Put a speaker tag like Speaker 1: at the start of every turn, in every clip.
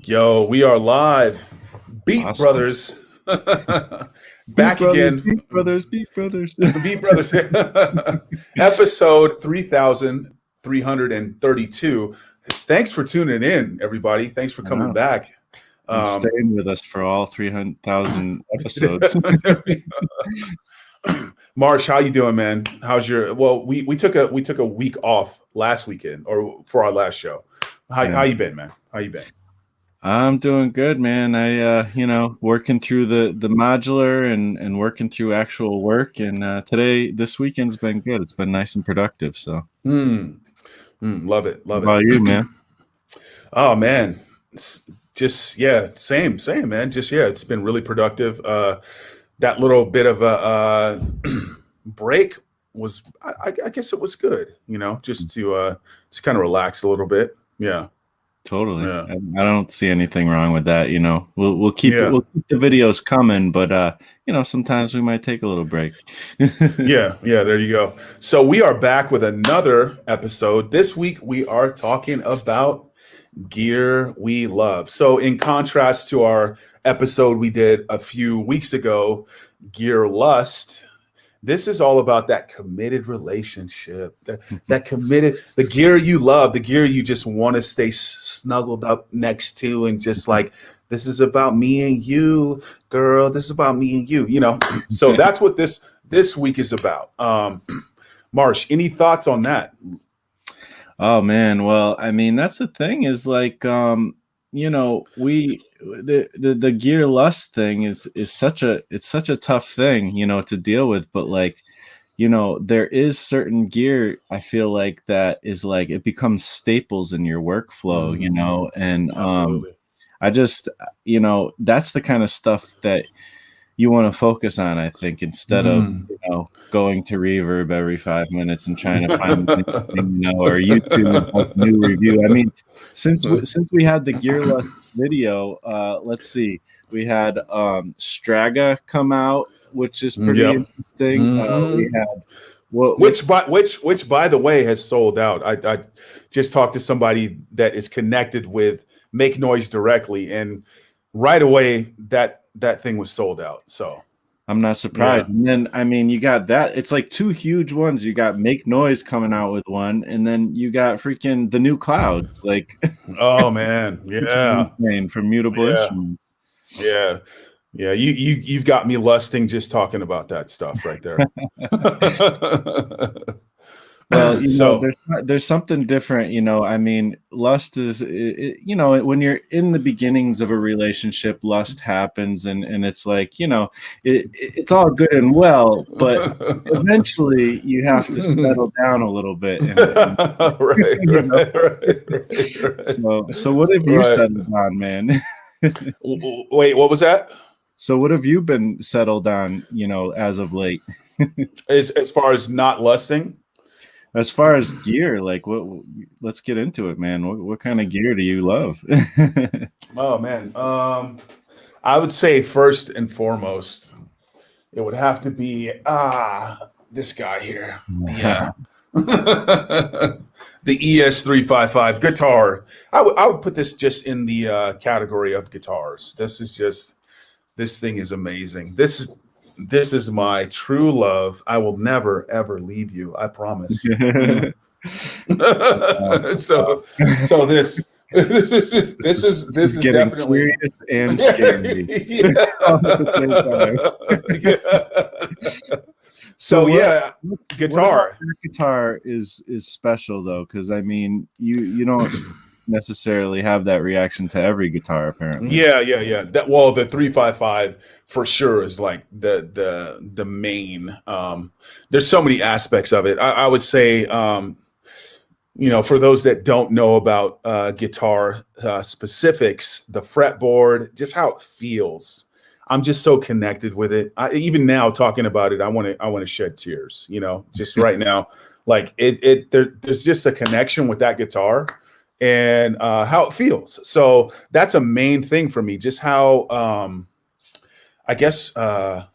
Speaker 1: Yo, we are live. Beat
Speaker 2: Awesome.
Speaker 1: Brothers.
Speaker 2: Beat
Speaker 1: Back
Speaker 2: Brothers,
Speaker 1: again.
Speaker 2: Beat Brothers, Beat Brothers.
Speaker 1: Beat Brothers. Episode 3332. Thanks for tuning in, everybody. Thanks for
Speaker 2: I
Speaker 1: coming
Speaker 2: know.
Speaker 1: back.
Speaker 2: And
Speaker 1: Um,
Speaker 2: staying with us for all 300,000 episodes.
Speaker 1: Marsh, how you doing, man? How's your we took a week off last weekend or for our last show. How
Speaker 2: Yeah.
Speaker 1: you been, man? How you been?
Speaker 2: I'm doing good, man. Working through the modular and working through actual work. And this weekend's been good. It's been nice and productive. So,
Speaker 1: Love it.
Speaker 2: how
Speaker 1: Love it.
Speaker 2: about you, man?
Speaker 1: Oh man, just same, man. Just it's been really productive. That little bit of a break was, I guess it was good. Just to kind of relax a little bit. Yeah,
Speaker 2: Totally.
Speaker 1: yeah,
Speaker 2: I don't see anything wrong with that. We'll keep
Speaker 1: yeah,
Speaker 2: the videos coming, but sometimes we might take a little break.
Speaker 1: yeah. There you go. So we are back with another episode. This week we are talking about gear we love. So, in contrast to our episode we did a few weeks ago, Gear Lust, this is all about that committed relationship, that committed, the gear you love, the gear you just want to stay snuggled up next to, and just like, this is about me and you, girl. This is about me and you. So that's what this week is about. Marsh, any thoughts on that?
Speaker 2: Oh man, well, I mean that's the thing is like we the gear lust thing is such a tough thing, to deal with, but like, there is certain gear I feel like that is like it becomes staples in your workflow, and
Speaker 1: Absolutely.
Speaker 2: I just that's the kind of stuff that you want to focus on, I think, instead of
Speaker 1: Mm.
Speaker 2: going to Reverb every 5 minutes and trying to find the new thing, or YouTube like new review. I mean, since we had the Gearless video, let's see, we had Straga come out, which is pretty
Speaker 1: Yep.
Speaker 2: interesting. We
Speaker 1: Hmm.
Speaker 2: had what's
Speaker 1: Which by the way has sold out. I just talked to somebody that is connected with Make Noise directly, and right away that thing was sold out. So
Speaker 2: I'm not surprised.
Speaker 1: yeah.
Speaker 2: And then, I mean, you got that. It's like two huge ones. You got Make Noise coming out with one, and then you got freaking the new Clouds, like,
Speaker 1: Oh man.
Speaker 2: which is
Speaker 1: Yeah.
Speaker 2: insane from Mutable
Speaker 1: Yeah.
Speaker 2: Instruments.
Speaker 1: Yeah. Yeah. You've got me lusting just talking about that stuff right there.
Speaker 2: Well,
Speaker 1: So
Speaker 2: there's something different, I mean, lust is, when you're in the beginnings of a relationship, lust happens, and it's like, it's all good and well, but eventually you have to settle down a little bit, and
Speaker 1: right,
Speaker 2: you know.
Speaker 1: right.
Speaker 2: So what have you
Speaker 1: Right.
Speaker 2: settled on, man?
Speaker 1: Wait, what was that?
Speaker 2: So what have you been settled on, as of late?
Speaker 1: As far as not lusting?
Speaker 2: As far as gear, like let's get into it, man. What kind of gear do you love?
Speaker 1: Oh man. I would say first and foremost, it would have to be this guy here. The the ES355 guitar. I would put this just in the category of guitars. This thing is amazing. This is my true love. I will never ever leave you. I promise. so so this
Speaker 2: It's
Speaker 1: is
Speaker 2: getting
Speaker 1: definitely
Speaker 2: serious and scary all at the same time.
Speaker 1: yeah.
Speaker 2: So
Speaker 1: So yeah,
Speaker 2: what about
Speaker 1: guitar.
Speaker 2: your guitar is special though? Because I mean, you don't necessarily have that reaction to every guitar, apparently.
Speaker 1: Yeah. The 355 for sure is like the main. There's so many aspects of it. I would say, for those that don't know about guitar specifics, the fretboard, just how it feels. I'm just so connected with it. Even now talking about it, I want to shed tears. Just right now, like there's just a connection with that guitar and how it feels. So that's a main thing for me. Just how I guess the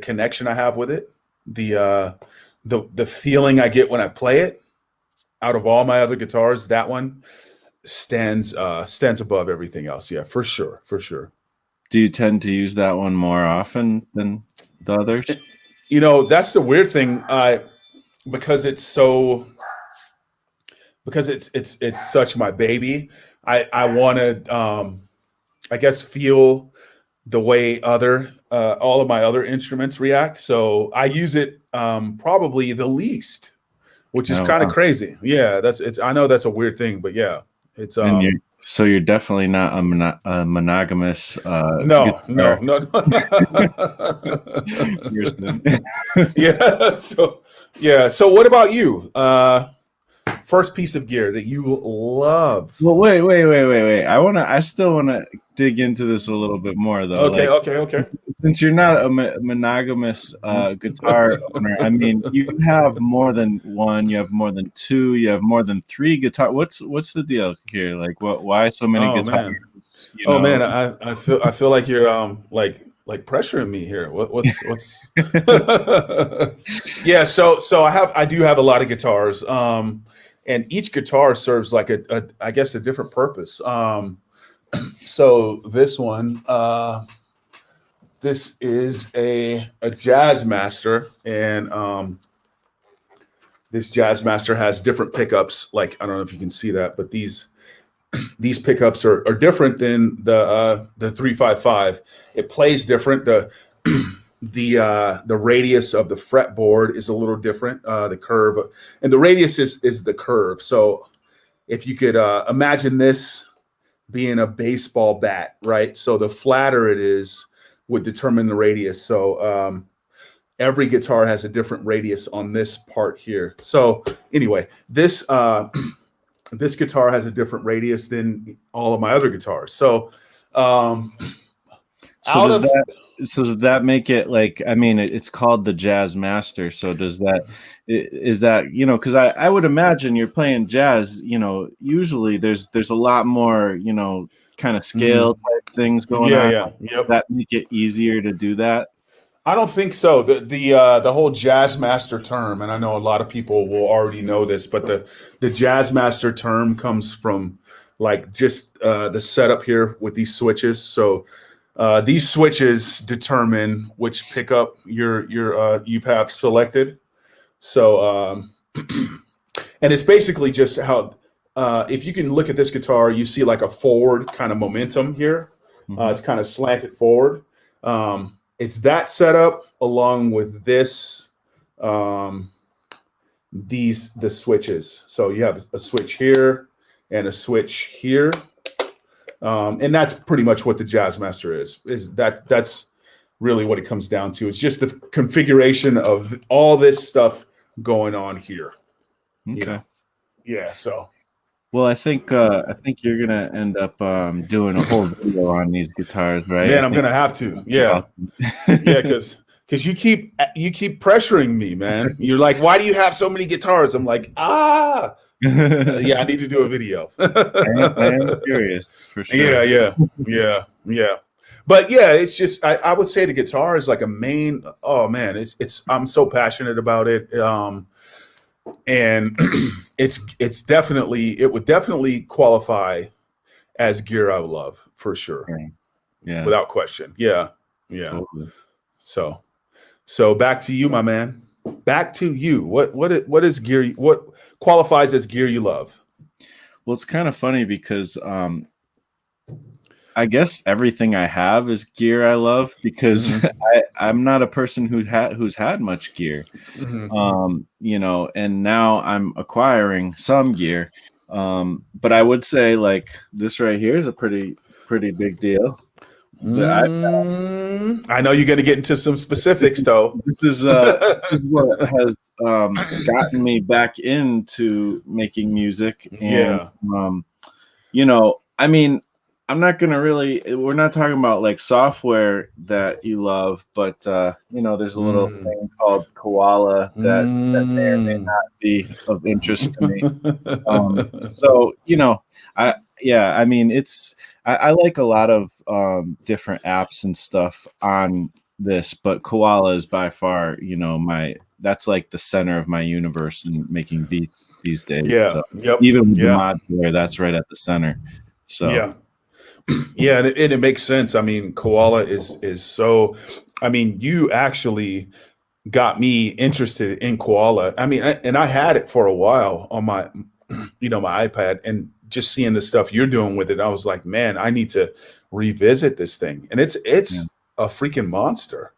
Speaker 1: connection I have with it, the the feeling I get when I play it. Out of all my other guitars, that one stands above everything else. Yeah, for sure, for sure.
Speaker 2: Do you tend to use that one more often than the others?
Speaker 1: You know, that's the weird thing. Because it's so because it's such my baby. I want to I guess feel the way other all of my other instruments react. So I use it probably the least, which is
Speaker 2: Oh,
Speaker 1: kind of
Speaker 2: wow.
Speaker 1: crazy. Yeah, it's I know that's a weird thing, but yeah, it's
Speaker 2: And you're definitely not a monogamous
Speaker 1: no,
Speaker 2: guitar
Speaker 1: no, no.
Speaker 2: person.
Speaker 1: Yeah. So yeah. So what about you? First piece of gear that you love.
Speaker 2: Well, wait. I still wanna dig into this a little bit more though.
Speaker 1: Okay,
Speaker 2: Like,
Speaker 1: okay, okay.
Speaker 2: since you're not a monogamous guitar owner, I mean, you have more than one, you have more than two, you have more than three guitar. What's the deal here? Like, why so many
Speaker 1: Oh
Speaker 2: guitars?
Speaker 1: man.
Speaker 2: You
Speaker 1: Oh
Speaker 2: know,
Speaker 1: man, I feel like you're like pressuring me here. What's Yeah, so I do have a lot of guitars. And each guitar serves like a I guess a different purpose. So this one this is a jazz master, and this jazz master has different pickups. Like I don't know if you can see that, but these pickups are different than the 355. It plays different. The radius of the fretboard is a little different. The curve and the radius is the curve. So if you could imagine this being a baseball bat, right? So the flatter it is would determine the radius. So every guitar has a different radius on this part here. So anyway, this guitar has a different radius than all of my other guitars. So
Speaker 2: so
Speaker 1: out
Speaker 2: does
Speaker 1: of
Speaker 2: that make it like, I mean, it's called the Jazz Master. So is that, because I would imagine you're playing jazz, usually there's a lot more, kind of scale type things going
Speaker 1: yeah,
Speaker 2: on.
Speaker 1: yeah,
Speaker 2: Does
Speaker 1: yep.
Speaker 2: that make it easier to do that?
Speaker 1: I don't think so. The whole jazz master term, and I know a lot of people will already know this, but the jazz master term comes from like just the setup here with these switches. So these switches determine which pickup you have selected. So and it's basically just how if you can look at this guitar, you see like a forward kind of momentum here. It's kind of slanted forward. It's that setup along with this, the switches. So you have a switch here and a switch here, and that's pretty much what the Jazz Master is. That's really what it comes down to. It's just the configuration of all this stuff going on here.
Speaker 2: Okay.
Speaker 1: You know? Yeah. So.
Speaker 2: Well, I think you're gonna end up doing a whole video on these guitars, right?
Speaker 1: Man,
Speaker 2: I
Speaker 1: I'm
Speaker 2: think
Speaker 1: gonna have to. Yeah, yeah, because you keep pressuring me, man. You're like, why do you have so many guitars? I'm like, yeah, I need to do a video.
Speaker 2: I am curious for
Speaker 1: Yeah,
Speaker 2: sure.
Speaker 1: yeah. But yeah, it's just I would say the guitar is like a main. Oh man, it's I'm so passionate about it. And it's definitely it would definitely qualify as gear I would love for sure.
Speaker 2: Yeah,
Speaker 1: Without question. Yeah.
Speaker 2: totally.
Speaker 1: So back to you, my man. Back to you. What is gear? What qualifies as gear you love?
Speaker 2: Well, it's kind of funny because I guess everything I have is gear I love because I'm not a person who's had much gear. And now I'm acquiring some gear. But I would say like this right here is a pretty big deal.
Speaker 1: I know you're going to get into some specifics, though.
Speaker 2: This is what has gotten me back into making music, and
Speaker 1: Yeah.
Speaker 2: I mean, we're not talking about like software that you love, but there's a little thing called Koala that may or may not be of interest to me. So I mean, I like a lot of different apps and stuff on this, but Koala is by far, that's like the center of my universe in making beats these days.
Speaker 1: Yeah.
Speaker 2: So
Speaker 1: Yep.
Speaker 2: even with the
Speaker 1: Yeah.
Speaker 2: mod player, that's right at the center. So
Speaker 1: Yeah. Yeah, and it makes sense. I mean, Koala is so. I mean, you actually got me interested in Koala. I mean, and I had it for a while on my, my iPad, and just seeing the stuff you're doing with it, I was like, man, I need to revisit this thing. And
Speaker 2: yeah,
Speaker 1: it's a freaking monster.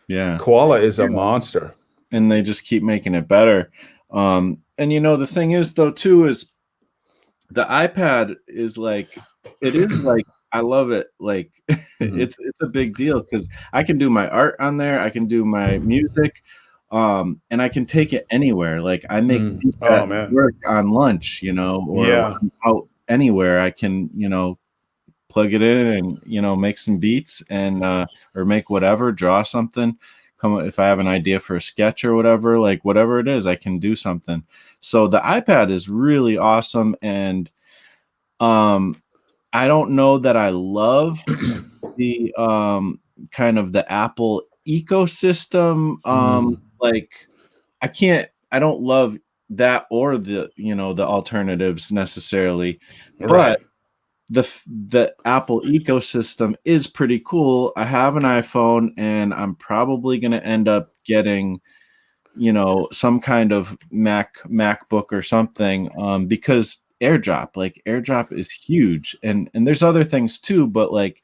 Speaker 2: yeah.
Speaker 1: Koala is a
Speaker 2: Yeah.
Speaker 1: monster.
Speaker 2: And they just keep making it better. And the thing is though too is the iPad is like it is like I love it. Like
Speaker 1: Mhm.
Speaker 2: it's a big deal because I can do my art on there, I can do my music, and I can take it anywhere. Like I make
Speaker 1: Mm.
Speaker 2: beats
Speaker 1: Oh
Speaker 2: at
Speaker 1: man.
Speaker 2: work on lunch, or when
Speaker 1: Yeah.
Speaker 2: I'm out anywhere. I can, plug it in and make some beats and or make whatever, draw something, come if I have an idea for a sketch or whatever, like whatever it is, I can do something. So the iPad is really awesome, and um I don't know that I love the kind of the Apple ecosystem.
Speaker 1: Mm.
Speaker 2: Like I don't love that or the alternatives necessarily, but
Speaker 1: Right.
Speaker 2: the Apple ecosystem is pretty cool. I have an iPhone, and I'm probably going to end up getting, some kind of MacBook or something, because AirDrop is huge, and there's other things too, but like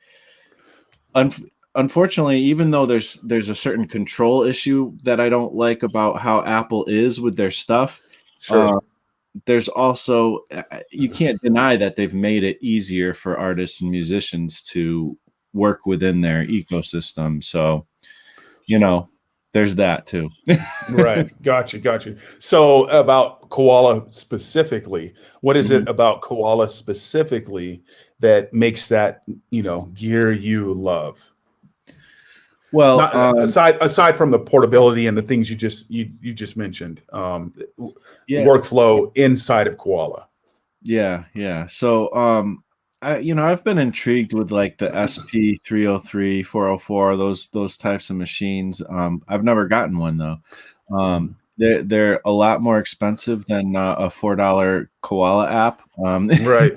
Speaker 2: unfortunately, even though there's a certain control issue that I don't like about how Apple is with their stuff,
Speaker 1: Sure.
Speaker 2: uh, there's also you can't deny that they've made it easier for artists and musicians to work within their ecosystem. So, you know, there's that too.
Speaker 1: Right. Gotcha. So about Koala specifically, what is
Speaker 2: Mhm.
Speaker 1: it about Koala specifically that makes that, gear you love?
Speaker 2: Well,
Speaker 1: Not aside from the portability and the things you just mentioned,
Speaker 2: yeah,
Speaker 1: workflow inside of Koala.
Speaker 2: yeah. So, I've been intrigued with like the SP303, 404, those types of machines. I've never gotten one though.
Speaker 1: Mhm.
Speaker 2: They're a lot more expensive than a $4 Koala app.
Speaker 1: Right.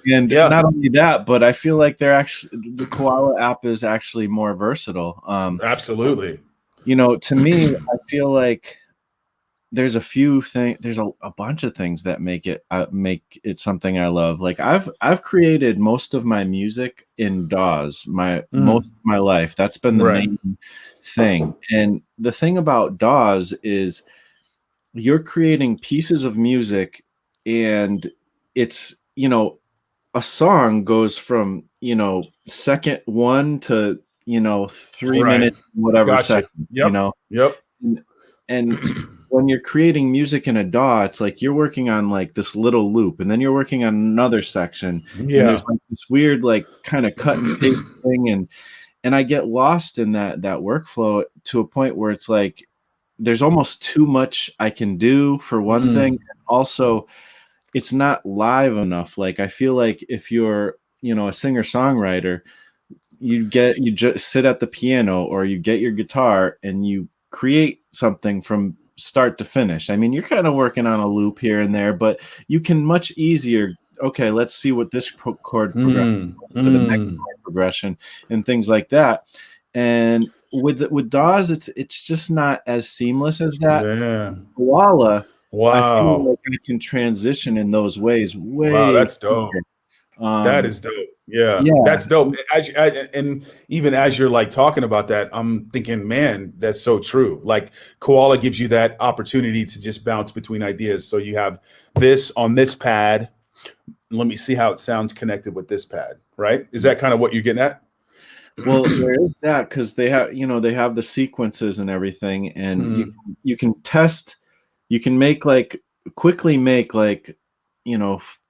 Speaker 2: And
Speaker 1: Yeah,
Speaker 2: not only that, but I feel like the Koala app is actually more versatile.
Speaker 1: absolutely.
Speaker 2: To me, I feel like there's a bunch of things that make it something I love. Like I've created most of my music in DAWs most
Speaker 1: Mm.
Speaker 2: of my life. That's been the
Speaker 1: Right.
Speaker 2: main thing. And the thing about DAWs is you're creating pieces of music, and it's, a song goes from, second 1 to, 3
Speaker 1: Right.
Speaker 2: minutes, whatever
Speaker 1: Gotcha.
Speaker 2: second,
Speaker 1: Yep. Yep.
Speaker 2: and and when you're creating music in a DAW, it's like you're working on like this little loop, and then you're working on another section, and there's
Speaker 1: Yeah.
Speaker 2: like this weird like kind of cut and paste thing, and I get lost in that workflow to a point where it's like there's almost too much I can do for one thing,
Speaker 1: Mm.
Speaker 2: and also it's not live enough. Like I feel like if you're, a singer-songwriter, you just sit at the piano or you get your guitar and you create something from start to finish. I mean, you're kind of working on a loop here and there, but you can much easier, okay, let's see what this chord progression
Speaker 1: Mm.
Speaker 2: does to the next
Speaker 1: Mm.
Speaker 2: chord progression and things like that. And with DAWs, it's just not as seamless as that.
Speaker 1: Yeah.
Speaker 2: Koala, I feel
Speaker 1: Wow.
Speaker 2: like I can transition in those ways
Speaker 1: Wow.
Speaker 2: way
Speaker 1: That's dope.
Speaker 2: quicker.
Speaker 1: That
Speaker 2: Um,
Speaker 1: is dope. Yeah,
Speaker 2: yeah,
Speaker 1: that's dope. And even as you're like talking about that, I'm thinking, man, that's so true. Like Koala gives you that opportunity to just bounce between ideas. So you have this on this pad. Let me see how it sounds connected with this pad. Right? Is that kind of what you're getting at?
Speaker 2: well, there is that because they have the sequences and everything, and you
Speaker 1: Mm,
Speaker 2: can you can test, you can make like quickly make like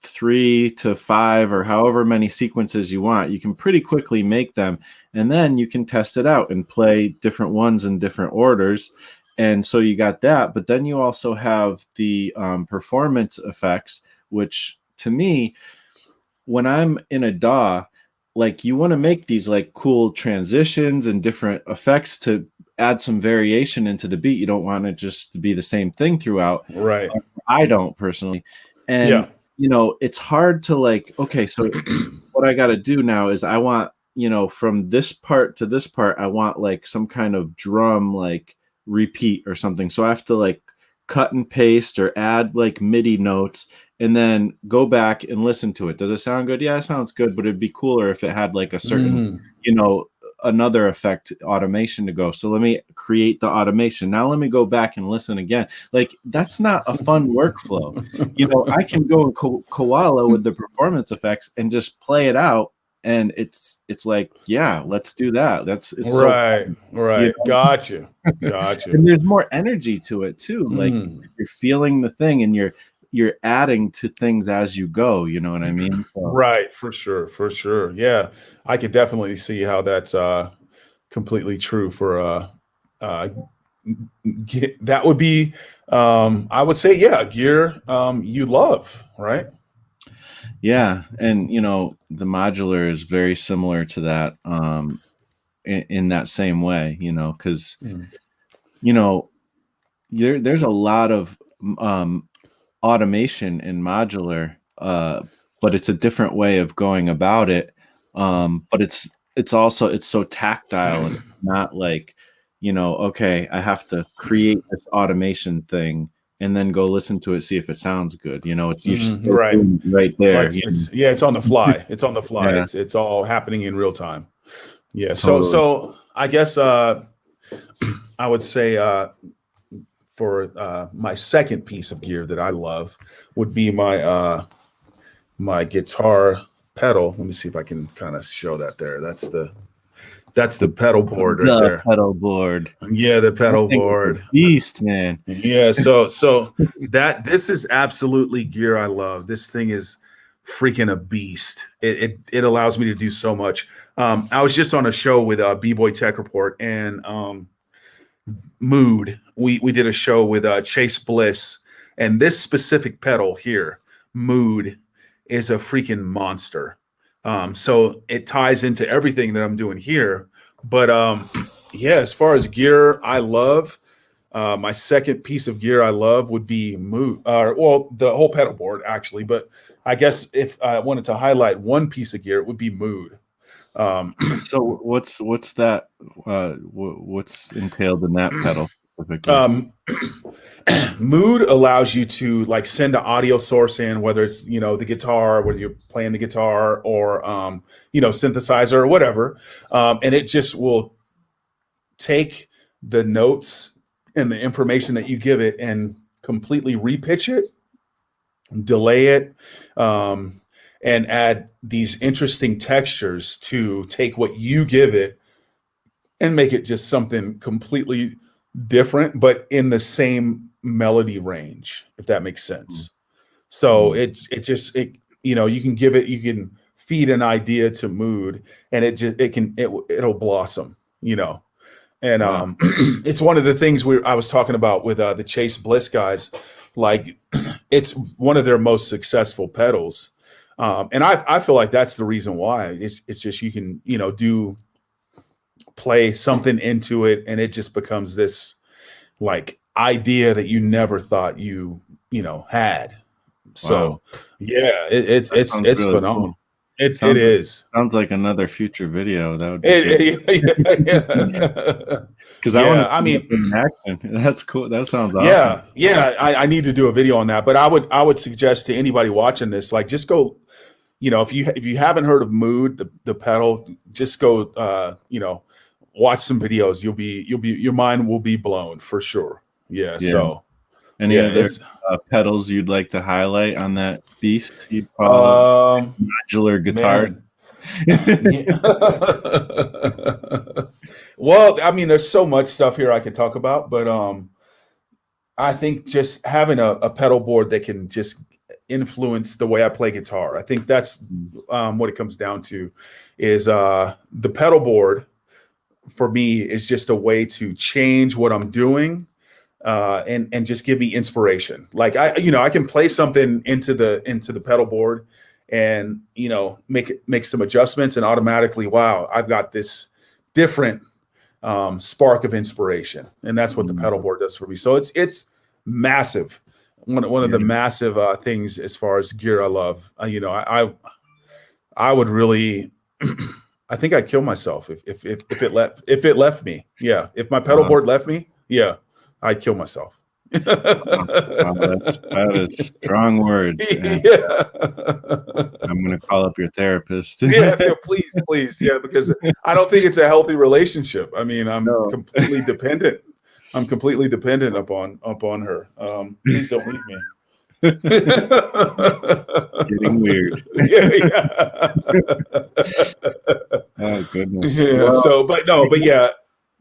Speaker 2: 3 to 5 or however many sequences you want. You can pretty quickly make them, and then you can test it out and play different ones in different orders. And so you got that, but then you also have the performance effects, which to me, when I'm in a DAW, like you want to make these like cool transitions and different effects to add some variation into the beat. You don't want it just to be the same thing throughout.
Speaker 1: Right.
Speaker 2: I don't personally. And,
Speaker 1: Yeah.
Speaker 2: it's hard to like, okay, so what I got to do now is I want, from this part to this part, I want like some kind of drum, like repeat or something. So I have to like cut and paste or add like MIDI notes and then go back and listen to it. Does it sound good? Yeah, it sounds good, but it'd be cooler if it had like a certain, another effect automation to go. So let me create the automation. Now let me go back and listen again. Like that's not a fun workflow. I can go in Koala with the performance effects and just play it out. And it's like, yeah, let's do that. It's so
Speaker 1: Right.
Speaker 2: fun,
Speaker 1: Right. Gotcha.
Speaker 2: and there's more energy to it too. Like you're feeling the thing and you're adding to things as you go. You know what I mean? So,
Speaker 1: Right. For sure. For sure. Yeah. I could definitely see how that's completely true for that would be I would say, yeah, gear you love, right?
Speaker 2: yeah, and the modular is very similar to that in that same way, because there's a lot of automation in modular, but it's a different way of going about it. But it's also it's so tactile and not like, okay, I have to create this automation thing and then go listen to it, see if it sounds good. It's you're still
Speaker 1: Right.
Speaker 2: doing it right there.
Speaker 1: Like it's on the fly. It's on the fly.
Speaker 2: Yeah,
Speaker 1: It's all happening in real time. Yeah. So
Speaker 2: totally.
Speaker 1: I guess I would say for my second piece of gear that I love would be my guitar pedal. Let me see if I can kind of show that there. That's the pedal board right
Speaker 2: The
Speaker 1: there.
Speaker 2: pedal board.
Speaker 1: Yeah, the
Speaker 2: That
Speaker 1: pedal
Speaker 2: thing is a
Speaker 1: board.
Speaker 2: beast, man.
Speaker 1: Yeah, so this is absolutely gear I love. This thing is freaking a beast. It allows me to do so much. I was just on a show with B-Boy Tech Report and Mood. We did a show with Chase Bliss, and this specific pedal here, Mood, is a freaking monster. So it ties into everything that I'm doing here. But yeah, as far as gear I love, my second piece of gear I love would be Mood. Well, the whole pedal board actually, but I guess if I wanted to highlight one piece of gear, it would be Mood.
Speaker 2: So what's that? What's entailed in that pedal specifically?
Speaker 1: Mood allows you to like send an audio source in, whether it's the guitar, whether you're playing the guitar or synthesizer or whatever, and it just will take the notes and the information that you give it and completely repitch it, delay it, and add these interesting textures to take what you give it and make it just something completely different, but in the same melody range, if that makes sense. So you can feed an idea to Mood and it'll blossom, And
Speaker 2: Wow.
Speaker 1: it's one of the things I was talking about with the Chase Bliss guys. Like it's one of their most successful pedals. And I feel like that's the reason why. It's just you can, play something into it and it just becomes this like idea that you never thought you had. So
Speaker 2: Wow.
Speaker 1: yeah,
Speaker 2: That
Speaker 1: it's
Speaker 2: sounds
Speaker 1: it's
Speaker 2: really cool.
Speaker 1: phenomenal. It
Speaker 2: Sounds
Speaker 1: is.
Speaker 2: sounds like another future video. That would be great.
Speaker 1: Yeah.
Speaker 2: Because I want to
Speaker 1: Yeah, I
Speaker 2: see that
Speaker 1: mean,
Speaker 2: thing in action. That's cool. That sounds awesome.
Speaker 1: yeah. I need to do a video on that, but I would suggest to anybody watching this, like, just go. If you haven't heard of Mood, the pedal, just go. Watch some videos. Your mind will be blown for sure. Yeah.
Speaker 2: Yeah.
Speaker 1: So
Speaker 2: Any
Speaker 1: yeah,
Speaker 2: other
Speaker 1: it's
Speaker 2: pedals you'd like to highlight on that beast you'd call
Speaker 1: um
Speaker 2: modular guitars?
Speaker 1: man. Yeah. Well, I mean, there's so much stuff here I could talk about, but I think just having a pedal board that can just influence the way I play guitar. I think that's what it comes down to is the pedal board for me is just a way to change what I'm doing and just give me inspiration. Like I can play something into the pedal board and make some adjustments and automatically, wow, I've got this different spark of inspiration, and that's what the pedal board does for me. So it's massive. One of the massive things as far as gear I love. I would really. I think I'd kill myself if it left me. Yeah, if my pedal board left me, yeah, I'd kill myself.
Speaker 2: That is strong words.
Speaker 1: Yeah.
Speaker 2: I'm gonna call up your therapist.
Speaker 1: Yeah, please, yeah, because I don't think it's a healthy relationship. I mean, I'm completely dependent. I'm completely dependent upon her. Please don't leave me.
Speaker 2: Getting weird.
Speaker 1: Yeah.
Speaker 2: Oh goodness.
Speaker 1: Yeah.
Speaker 2: Well,
Speaker 1: But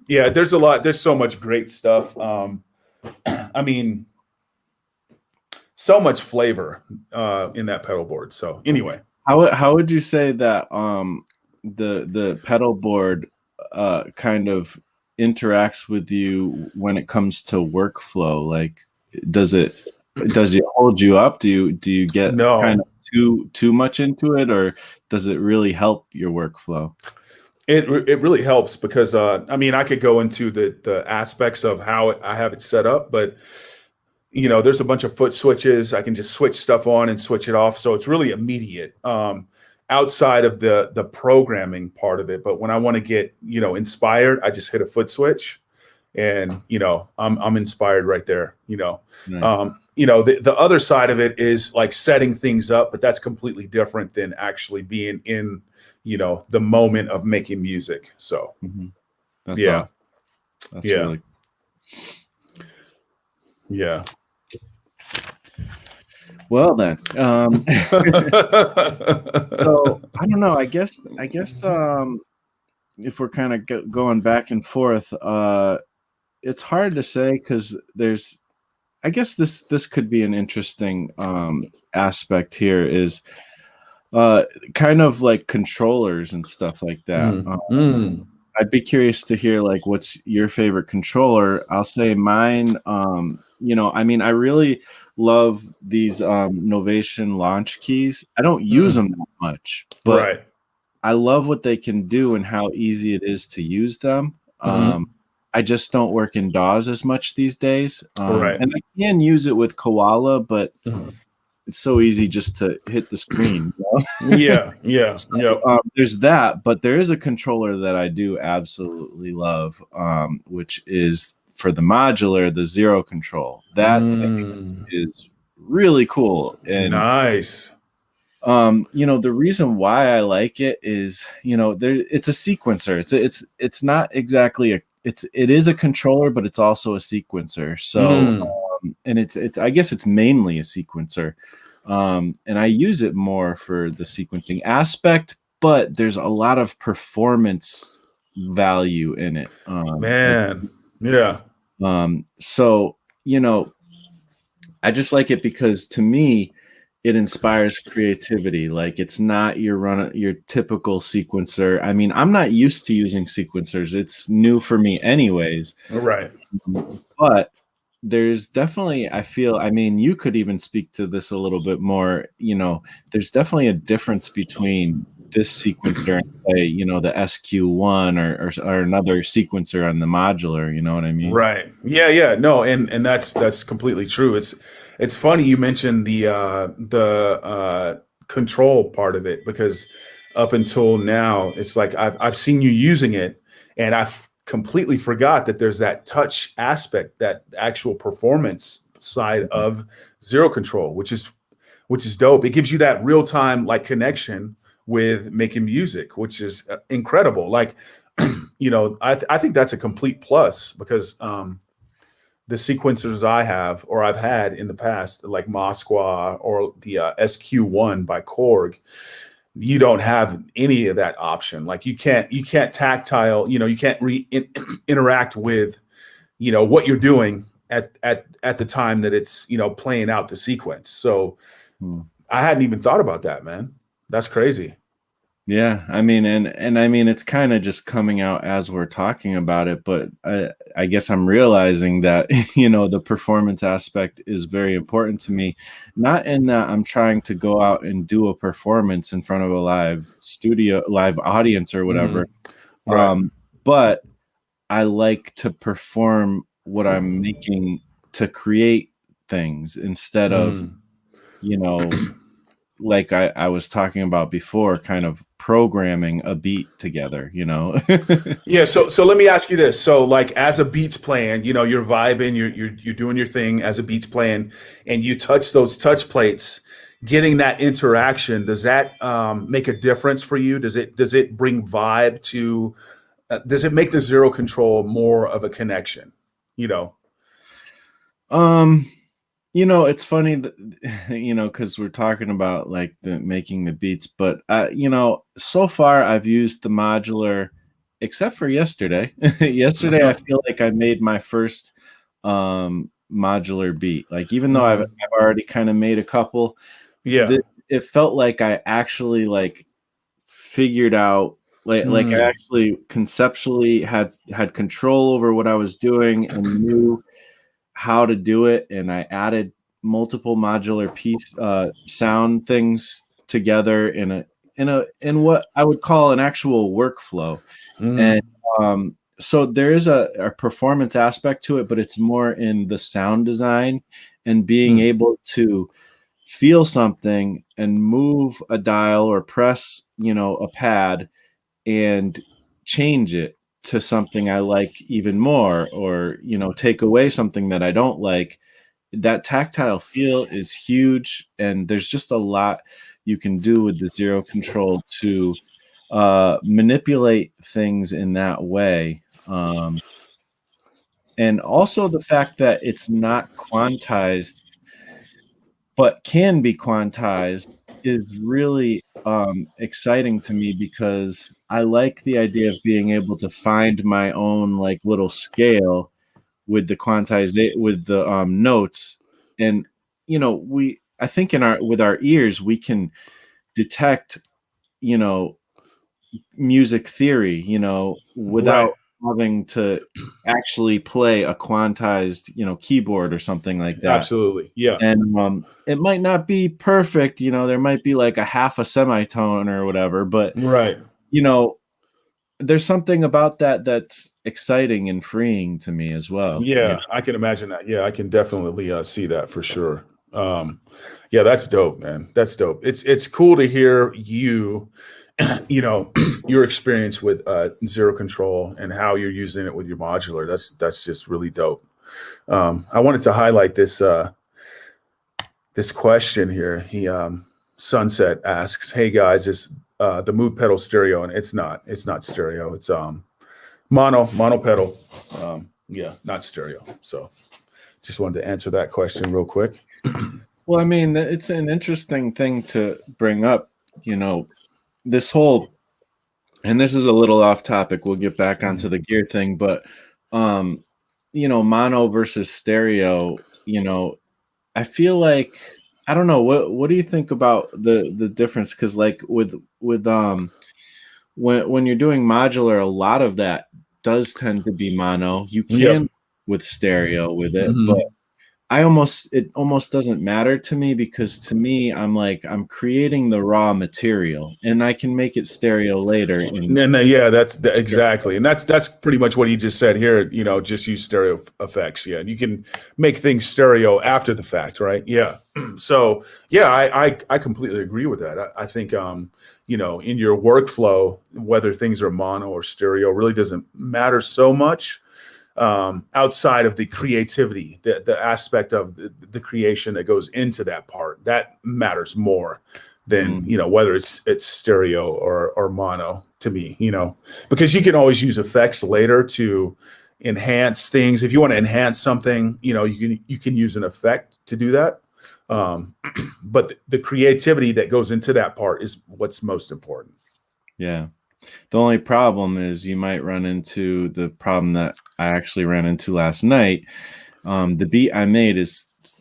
Speaker 1: yeah. There's a lot. There's so much great stuff. I mean, so much flavor in that pedal board. So anyway,
Speaker 2: how would you say that the pedal board kind of interacts with you when it comes to workflow? Like, does it hold you up? Do you get kind of too much into it, or does it really help your workflow?
Speaker 1: It really helps because I mean, I could go into the aspects of how I have it set up, but there's a bunch of foot switches. I can just switch stuff on and switch it off, so it's really immediate. Outside of the programming part of it, but when I want to get inspired, I just hit a foot switch, and I'm inspired right there.
Speaker 2: Nice.
Speaker 1: The other side of it is like setting things up, but that's completely different than actually being in the moment of making music. So
Speaker 2: That's
Speaker 1: yeah.
Speaker 2: awesome. That's really
Speaker 1: yeah.
Speaker 2: Well then, so I don't know. I guess if we're kind of going back and forth, it's hard to say because I guess this could be an interesting aspect here is kind of like controllers and stuff like that. I'd be curious to hear like what's your favorite controller. I'll say mine. I mean, I really love these Novation launch keys. I don't use them that much, but I love what they can do and how easy it is to use them. I just don't work in DAWs as much these days. And I can use it with Koala, but it's so easy just to hit the screen.
Speaker 1: Yeah.
Speaker 2: So, there's that, but there is a controller that I do absolutely love, which is for the modular, the Zero Control. That thing is really cool. And
Speaker 1: nice.
Speaker 2: The reason why I like it is, it's a sequencer. It's not exactly it is a controller, but it's also a sequencer. So, and it's I guess it's mainly a sequencer. And I use it more for the sequencing aspect, but there's a lot of performance value in it.
Speaker 1: Man. Yeah.
Speaker 2: So, I just like it because to me, it inspires creativity. Like it's not your typical sequencer. I mean, I'm not used to using sequencers. It's new for me anyways.
Speaker 1: Right.
Speaker 2: But there's definitely, I mean, you could even speak to this a little bit more, there's definitely a difference between this sequencer and say, the SQ1 or another sequencer on the modular, you know what I mean?
Speaker 1: Right. Yeah. No, and that's completely true. It's funny you mentioned the control part of it, because up until now, it's like I've seen you using it, and I've completely forgot that there's that touch aspect, that actual performance side of Zero Control, which is dope. It gives you that real time like connection with making music, which is incredible. Like, I think that's a complete plus, because the sequencers I have, or I've had in the past, like Moskwa or the SQ1 by Korg, you don't have any of that option. Like you can't tactile, you can't interact with, what you're doing at the time that it's, playing out the sequence. So I hadn't even thought about that, man. That's crazy.
Speaker 2: Yeah, I mean, and I mean, it's kind of just coming out as we're talking about it, but I guess I'm realizing that, the performance aspect is very important to me. Not in that I'm trying to go out and do a performance in front of a live audience or whatever.
Speaker 1: Right.
Speaker 2: But I like to perform what I'm making to create things instead of,
Speaker 1: Mm.
Speaker 2: you know, like I was talking about before, kind of programming a beat together, you know?
Speaker 1: Yeah, so let me ask you this. So like as a beats playing, you're vibing, you're doing your thing as a beats playing, and you touch those touch plates, getting that interaction, does that make a difference for you? Does it bring vibe to does it make the zero control more of a connection? You know.
Speaker 2: Um, it's funny that, because we're talking about like the making the beats, but so far I've used the modular, except for yesterday. Yesterday, I feel like I made my first modular beat. Like even though I've
Speaker 1: Mhm.
Speaker 2: I've already kind of made a couple,
Speaker 1: Yeah.
Speaker 2: it felt like I actually like figured out like I
Speaker 1: Mm.
Speaker 2: actually conceptually had control over what I was doing and knew how to do it, and I added multiple modular piece sound things together in what I would call an actual workflow. And
Speaker 1: Mm.
Speaker 2: so there is a performance aspect to it, but it's more in the sound design and being
Speaker 1: Mm.
Speaker 2: able to feel something and move a dial or press, a pad and change it to something I like even more, or, take away something that I don't like. That tactile feel is huge, and there's just a lot you can do with the zero control to manipulate things in that way. And also the fact that it's not quantized but can be quantized is really exciting to me, because I like the idea of being able to find my own like little scale with the quantized with the notes. And we I think in our with our ears we can detect, you know music theory,
Speaker 1: Right.
Speaker 2: without having to actually play a quantized, keyboard or something like that.
Speaker 1: Absolutely. Yeah.
Speaker 2: And it might not be perfect, there might be like a half a semitone or whatever, but
Speaker 1: Right.
Speaker 2: you know there's something about that that's exciting and freeing to me as well.
Speaker 1: Yeah, I can imagine that. Yeah, I can definitely see that for sure. Um, yeah, that's dope, man. That's dope. It's cool to hear you, your experience with zero control and how you're using it with your modular. That's just really dope. I wanted to highlight this question here. Sunset asks, "Hey guys, is the mood pedal stereo?" And it's not. It's not stereo. It's mono pedal. Yeah, not stereo. So just wanted to answer that question real quick.
Speaker 2: Well, I mean, it's an interesting thing to bring up, you know, this whole, and this is a little off topic. We'll get back onto the gear thing, but um, mono versus stereo, I feel like, I don't know, what do you think about the difference? Because like with when you're doing modular, a lot of that does tend to be mono. You
Speaker 1: Yep.
Speaker 2: can with stereo with it, but
Speaker 1: Hmm.
Speaker 2: it almost doesn't matter to me, because to me, I'm creating the raw material and I can make it stereo later in.
Speaker 1: And yeah, exactly, and that's pretty much what he just said here. Just use stereo effects. Yeah, and you can make things stereo after the fact, right? Yeah. So yeah, I completely agree with that. I think in your workflow, whether things are mono or stereo really doesn't matter so much. Outside of the creativity, the aspect of the creation that goes into that part, that matters more than
Speaker 2: Mm,
Speaker 1: whether it's stereo or mono to me. Because you can always use effects later to enhance things. If you want to enhance something, you can use an effect to do that. Um, but the creativity that goes into that part is what's most important.
Speaker 2: yeah. The only problem is you might run into the problem that I actually ran into last night. The beat I made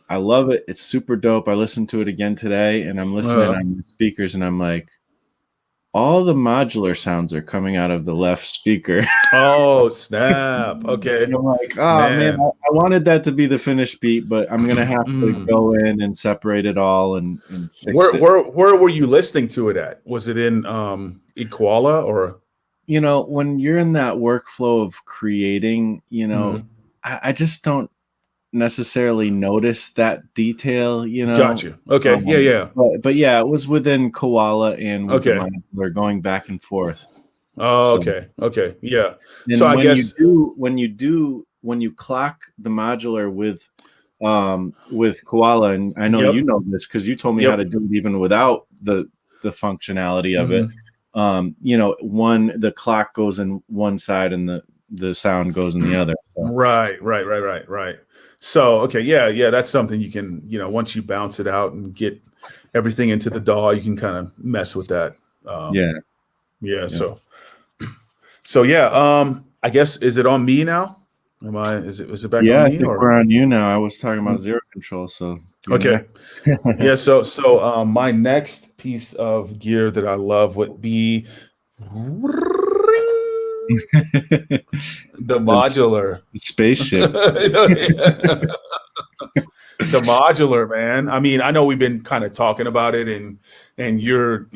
Speaker 2: I love it. It's super dope. I listened to it again today, and I'm listening
Speaker 1: Uh,
Speaker 2: on the speakers, and I'm like, all the modular sounds are coming out of the left speaker.
Speaker 1: oh snap!
Speaker 2: And
Speaker 1: Okay,
Speaker 2: I'm like, oh man,
Speaker 1: man.
Speaker 2: I wanted that to be the finished beat, but I'm gonna have to
Speaker 1: Mm.
Speaker 2: go in and separate it all and fix
Speaker 1: Where
Speaker 2: it.
Speaker 1: where where were you listening to it at? Was it in Iguala or?
Speaker 2: you know, when you're in that workflow of creating, you know,
Speaker 1: Mhm.
Speaker 2: I just don't necessarily notice that detail, you
Speaker 1: Got
Speaker 2: know.
Speaker 1: you. Okay. Yeah, yeah.
Speaker 2: But yeah, it was within Koala and with the
Speaker 1: Okay.
Speaker 2: modular going back and forth.
Speaker 1: Oh,
Speaker 2: So,
Speaker 1: okay. Okay. Yeah. So
Speaker 2: and
Speaker 1: I guess,
Speaker 2: when you clock the modular with Koala, and I know
Speaker 1: yep.
Speaker 2: you know this because you told me how
Speaker 1: Yep.
Speaker 2: to do it even without the functionality of it.
Speaker 1: Mhm.
Speaker 2: You know, the clock goes in one side and the sound goes in the other. So,
Speaker 1: Right, right, right, right, right. So, okay, yeah, yeah, that's something you can, once you bounce it out and get everything into the DAW, you can kind of mess with that. Um,
Speaker 2: yeah,
Speaker 1: yeah,
Speaker 2: yeah.
Speaker 1: so yeah, I guess is it on me now? Is it back on
Speaker 2: Yeah, I
Speaker 1: me
Speaker 2: think
Speaker 1: or
Speaker 2: we're on you now. I was talking about zero control, so you're
Speaker 1: okay.
Speaker 2: next.
Speaker 1: Yeah, so my next piece of gear that I love would be the
Speaker 2: The
Speaker 1: modular.
Speaker 2: spaceship.
Speaker 1: The modular, man. I mean, I know we've been kind of talking about it, and you're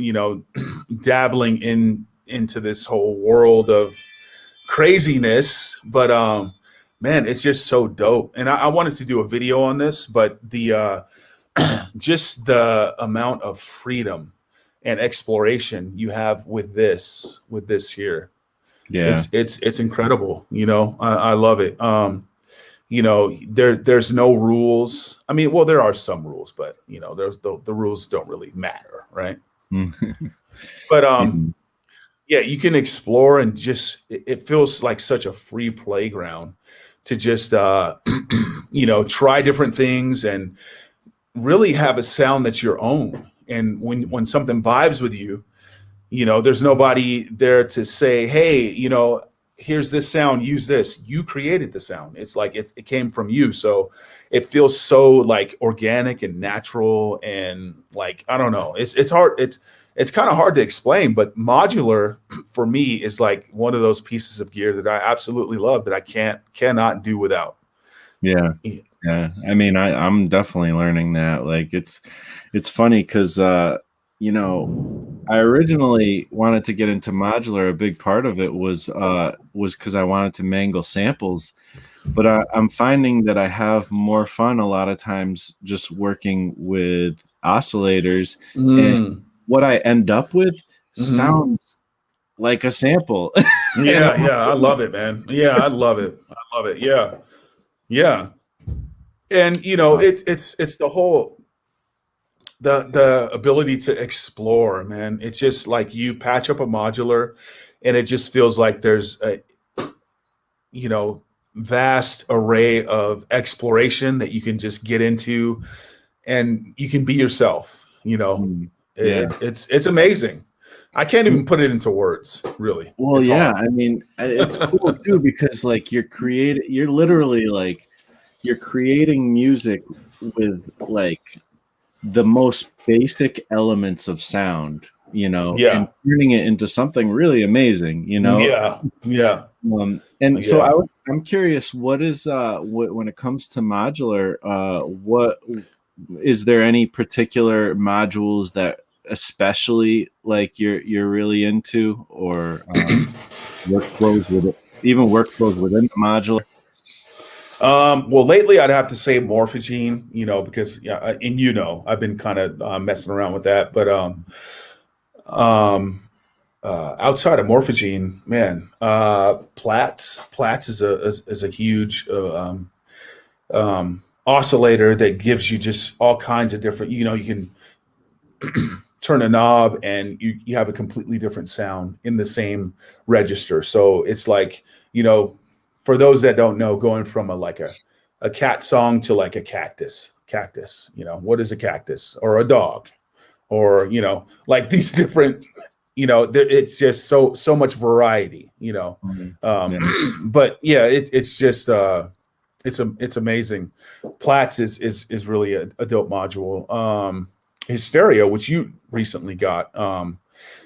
Speaker 1: dabbling into this whole world of craziness, but man, it's just so dope. And I wanted to do a video on this, but the just the amount of freedom and exploration you have with this here,
Speaker 2: Yeah.
Speaker 1: it's incredible. I love it. There's no rules. I mean, well, there are some rules, but there's the rules don't really matter, right?
Speaker 2: Mm.
Speaker 1: But
Speaker 2: Mhm.
Speaker 1: yeah, you can explore and just it feels like such a free playground to just try different things and really have a sound that's your own. And when something vibes with you, there's nobody there to say, hey, here's this sound, use this. You created the sound. It's like it came from you. So it feels so like organic and natural and like, I don't know. It's hard. It's kind of hard to explain, but modular for me is like one of those pieces of gear that I absolutely love that I cannot do without.
Speaker 2: Yeah. Yeah. I mean, I'm definitely learning that. Like it's funny because you know, I originally wanted to get into modular. A big part of it was because I wanted to mangle samples. But I'm finding that I have more fun a lot of times just working with oscillators, and
Speaker 1: Mm.
Speaker 2: what I end up with
Speaker 1: Hmm.
Speaker 2: sounds like a sample. And
Speaker 1: Yeah, yeah, I love it, man. Yeah, I love it. I love it. Yeah, yeah. And it's the whole the ability to explore, man. It's just like you patch up a modular and it just feels like there's a you know vast array of exploration that you can just get into and you can be yourself.
Speaker 2: Yeah.
Speaker 1: It's amazing. I can't even put it into words, really.
Speaker 2: Well,
Speaker 1: It's
Speaker 2: yeah,
Speaker 1: hard.
Speaker 2: I mean, it's cool too because like you're literally like you're creating music with like the most basic elements of sound, you know, and
Speaker 1: Yeah,
Speaker 2: turning it into something really amazing, you know.
Speaker 1: yeah, yeah,
Speaker 2: And so
Speaker 1: yeah.
Speaker 2: I'm curious, what is when it comes to modular, what is there any particular modules that especially like you're really into, or workflows with it, even workflows within the modular?
Speaker 1: Well, lately I'd have to say morphogene, because yeah, and I've been kind of messing around with that, but um, outside of morphogene, man, Platts is a huge oscillator that gives you just all kinds of different. You can turn a knob and you have a completely different sound in the same register. So it's like, for those that don't know, going from a cat song to like a cactus, what is a cactus or a dog or, like these different, it's just so much variety,
Speaker 2: Mhm.
Speaker 1: um,
Speaker 2: Yeah.
Speaker 1: but yeah, it's just, it's amazing. Platts is really a dope module. Hysteria, which you recently got,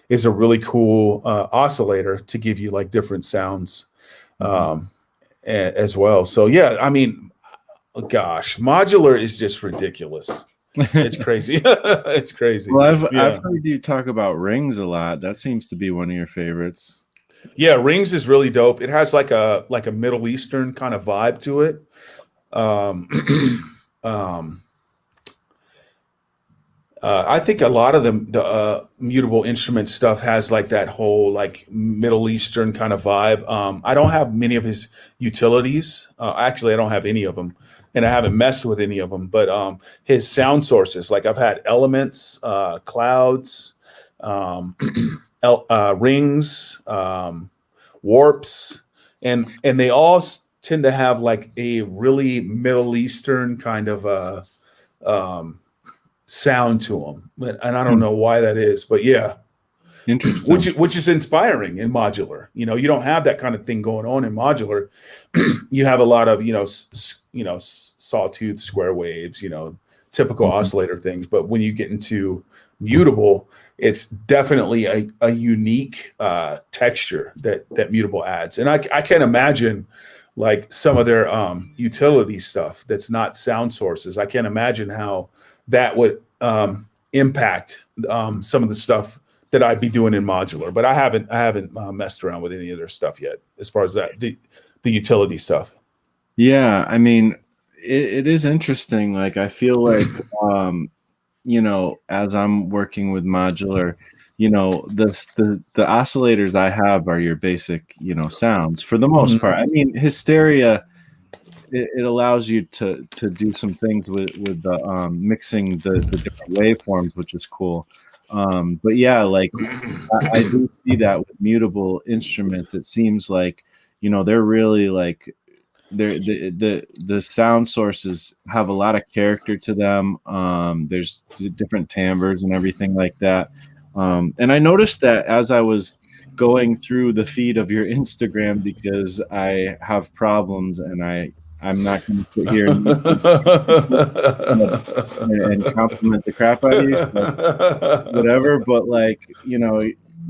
Speaker 1: is a really cool oscillator to give you like different sounds
Speaker 2: Mhm.
Speaker 1: as well. So yeah, I mean, gosh, modular is just ridiculous. It's crazy. It's crazy.
Speaker 2: Well, I've
Speaker 1: Yeah.
Speaker 2: heard you talk about rings a lot. That seems to be one of your favorites.
Speaker 1: Yeah, Rings is really dope. It has like a Middle Eastern kind of vibe to it. Um, um, I think a lot of the mutable instrument stuff has like that whole like Middle Eastern kind of vibe. I don't have many of his utilities. Actually, I don't have any of them, and I haven't messed with any of them. But his sound sources, like I've had elements, clouds, um, rings, warps, and they all tend to have like a really Middle Eastern kind of um, sound to them, and I don't
Speaker 2: Hmm,
Speaker 1: know why that is, but yeah,
Speaker 2: interesting.
Speaker 1: which is inspiring in modular. You know, you don't have that kind of thing going on in modular. You have a lot of sawtooth square waves, typical
Speaker 2: Mhm.
Speaker 1: oscillator things. But when you get into mutable, it's definitely a unique texture that mutable adds, and I can't imagine like some of their utility stuff that's not sound sources. I can't imagine how that would impact some of the stuff that I'd be doing in modular. But I haven't messed around with any of their stuff yet, as far as that the utility stuff.
Speaker 2: Yeah, I mean, it is interesting. Like, I feel like, as I'm working with modular, the oscillators I have are your basic, sounds for the most part. I
Speaker 1: Mhm.
Speaker 2: mean, hysteria, it allows you to do some things with the mixing the different waveforms, which is cool. But yeah, like I do see that with mutable instruments. It seems like, they're really like the sound sources have a lot of character to them. There's different timbres and everything like that. And I noticed that as I was going through the feed of your Instagram, because I have problems and I'm not going to sit here and compliment the crap out of you. So whatever, but like,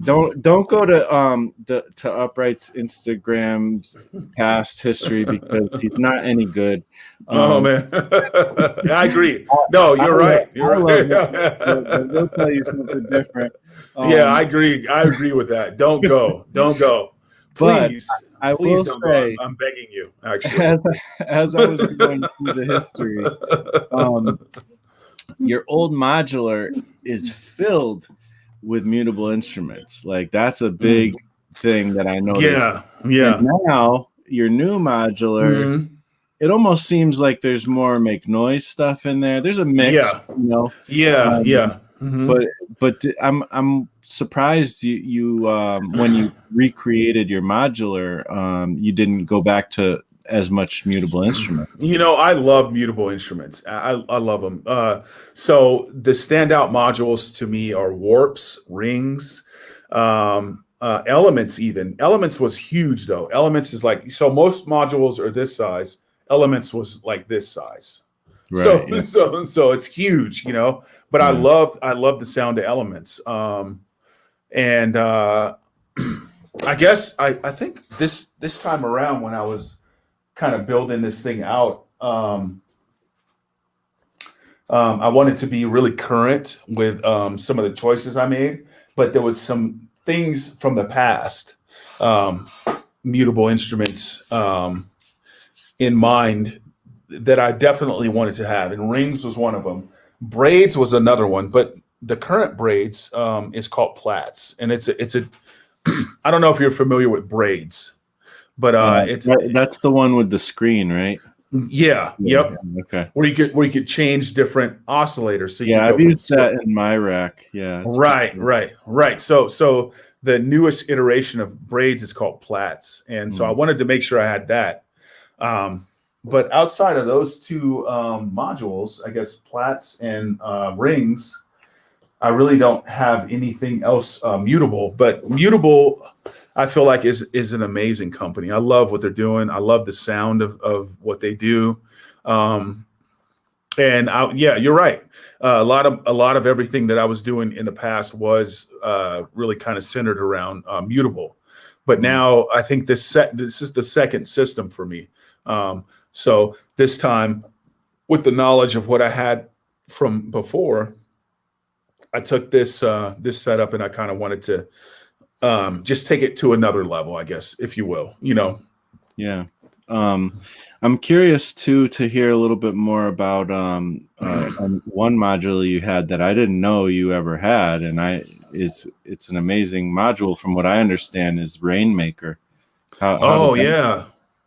Speaker 2: don't go to Upright's Instagram's past history, because he's not any good.
Speaker 1: Oh
Speaker 2: um
Speaker 1: man, I agree.
Speaker 2: i,
Speaker 1: No,
Speaker 2: I
Speaker 1: you're
Speaker 2: love
Speaker 1: right. You're
Speaker 2: I love him, but
Speaker 1: right.
Speaker 2: he'll tell you something different.
Speaker 1: Yeah, I
Speaker 2: um
Speaker 1: agree. I agree with that. Don't go. Don't go.
Speaker 2: but
Speaker 1: Please,
Speaker 2: I
Speaker 1: please
Speaker 2: will
Speaker 1: don't go.
Speaker 2: say,
Speaker 1: I'm begging you. Actually.
Speaker 2: as as I was going through the history, um your old modular is filled with mutable instruments. Like, that's a big
Speaker 1: Mm.
Speaker 2: thing that I noticed.
Speaker 1: Yeah.
Speaker 2: And
Speaker 1: Yeah.
Speaker 2: now your new modular,
Speaker 1: Mhm.
Speaker 2: it almost seems like there's more make noise stuff in there. There's a mix,
Speaker 1: Yeah. Yeah.
Speaker 2: um,
Speaker 1: Yeah. Hmm.
Speaker 2: but I'm surprised you when you recreated your modular, you didn't go back to as much mutable instruments.
Speaker 1: I love mutable instruments. I love them. So the standout modules to me are warps, rings, elements. Even elements was huge though. Elements is like, so most modules are this size. Elements was like this size.
Speaker 2: Right.
Speaker 1: So
Speaker 2: Yeah.
Speaker 1: so it's huge, But I
Speaker 2: Yeah.
Speaker 1: love the sound of elements. And I guess I think this time around when I was kind of building this thing out. I wanted to be really current with some of the choices I made, but there was some things from the past, um, mutable instruments in mind that I definitely wanted to have, and rings was one of them. Braids was another one, but the current braids is called plats, and it's a I don't know if you're familiar with braids, but it's
Speaker 2: That's the one with the screen, right?
Speaker 1: yeah,
Speaker 2: Yeah.
Speaker 1: yep,
Speaker 2: Yeah, okay.
Speaker 1: where you could change different oscillators, so you could
Speaker 2: Yeah,
Speaker 1: go
Speaker 2: I've
Speaker 1: from
Speaker 2: used that in my rack. Yeah, it's pretty
Speaker 1: right,
Speaker 2: cool.
Speaker 1: right, right. So the newest iteration of braids is called plats, and so I
Speaker 2: Mm.
Speaker 1: wanted to make sure I had that. Um, but outside of those two modules, I guess plats and rings, I really don't have anything else mutable. But mutable, I feel like is an amazing company. I love what they're doing. I love the sound of what they do. Um, and yeah, you're right. A lot of everything that I was doing in the past was really kind of centered around mutable, but
Speaker 2: Mm.
Speaker 1: now I think this is the second system for me. So this time, with the knowledge of what I had from before, I took this setup and I kind of wanted to just take it to another level, I guess, if you will,
Speaker 2: Yeah. I'm curious too to hear a little bit more about one module you had that I didn't know you ever had, and it's an amazing module from what I understand is Rainmaker. How did
Speaker 1: Oh
Speaker 2: that?
Speaker 1: yeah,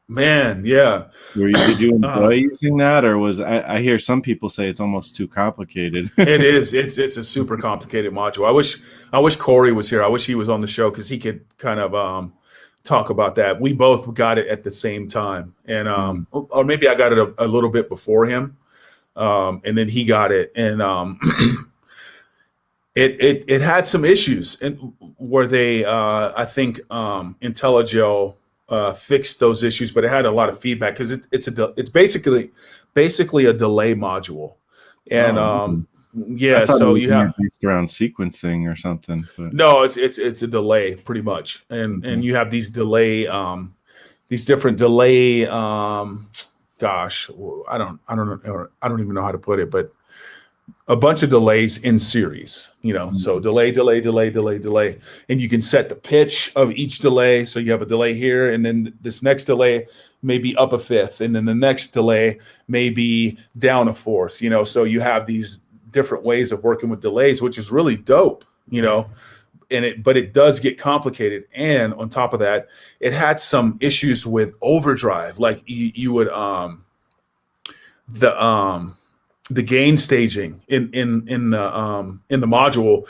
Speaker 1: man, yeah.
Speaker 2: Did you enjoy
Speaker 1: uh,
Speaker 2: using that, or was I hear some people say it's almost too complicated?
Speaker 1: it is. It's a super complicated module. I wish Corey was here. I wish he was on the show because he could kind of talk about that. We both got it at the same time, and
Speaker 2: Mm,
Speaker 1: or maybe I got it a little bit before him, and then he got it, and it had some issues, and where they I think IntelliGel fixed those issues, but it had a lot of feedback because it's basically a delay module, and
Speaker 2: oh, okay. I
Speaker 1: yeah,
Speaker 2: thought it
Speaker 1: so
Speaker 2: was
Speaker 1: you
Speaker 2: more
Speaker 1: have
Speaker 2: based around sequencing or something, but
Speaker 1: no, it's a delay pretty much, and
Speaker 2: okay.
Speaker 1: you have these different delay gosh, I don't even know how to put it, but a bunch of delays in series, so
Speaker 2: Mm,
Speaker 1: delay, delay, delay, delay, delay. And you can set the pitch of each delay. So you have a delay here, and then this next delay may be up a fifth, and then the next delay may be down a fourth, so you have these different ways of working with delays, which is really dope, but it does get complicated. And on top of that, it had some issues with overdrive. Like you would the the gain staging in the module,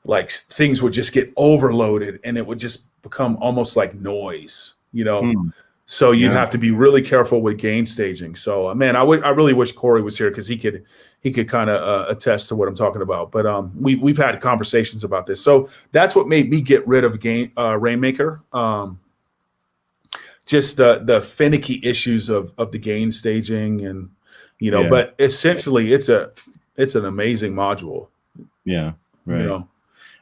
Speaker 1: like things would just get overloaded and it would just become almost like noise,
Speaker 2: mm,
Speaker 1: so you'd
Speaker 2: yeah,
Speaker 1: have to be really careful with gain staging. So man, I really wish Corey was here because he could kind of attest to what I'm talking about. But we've had conversations about this, so that's what made me get rid of Rainmaker. Just the finicky issues of the gain staging, and
Speaker 2: yeah,
Speaker 1: but essentially it's an amazing module,
Speaker 2: yeah,
Speaker 1: you
Speaker 2: right.
Speaker 1: know.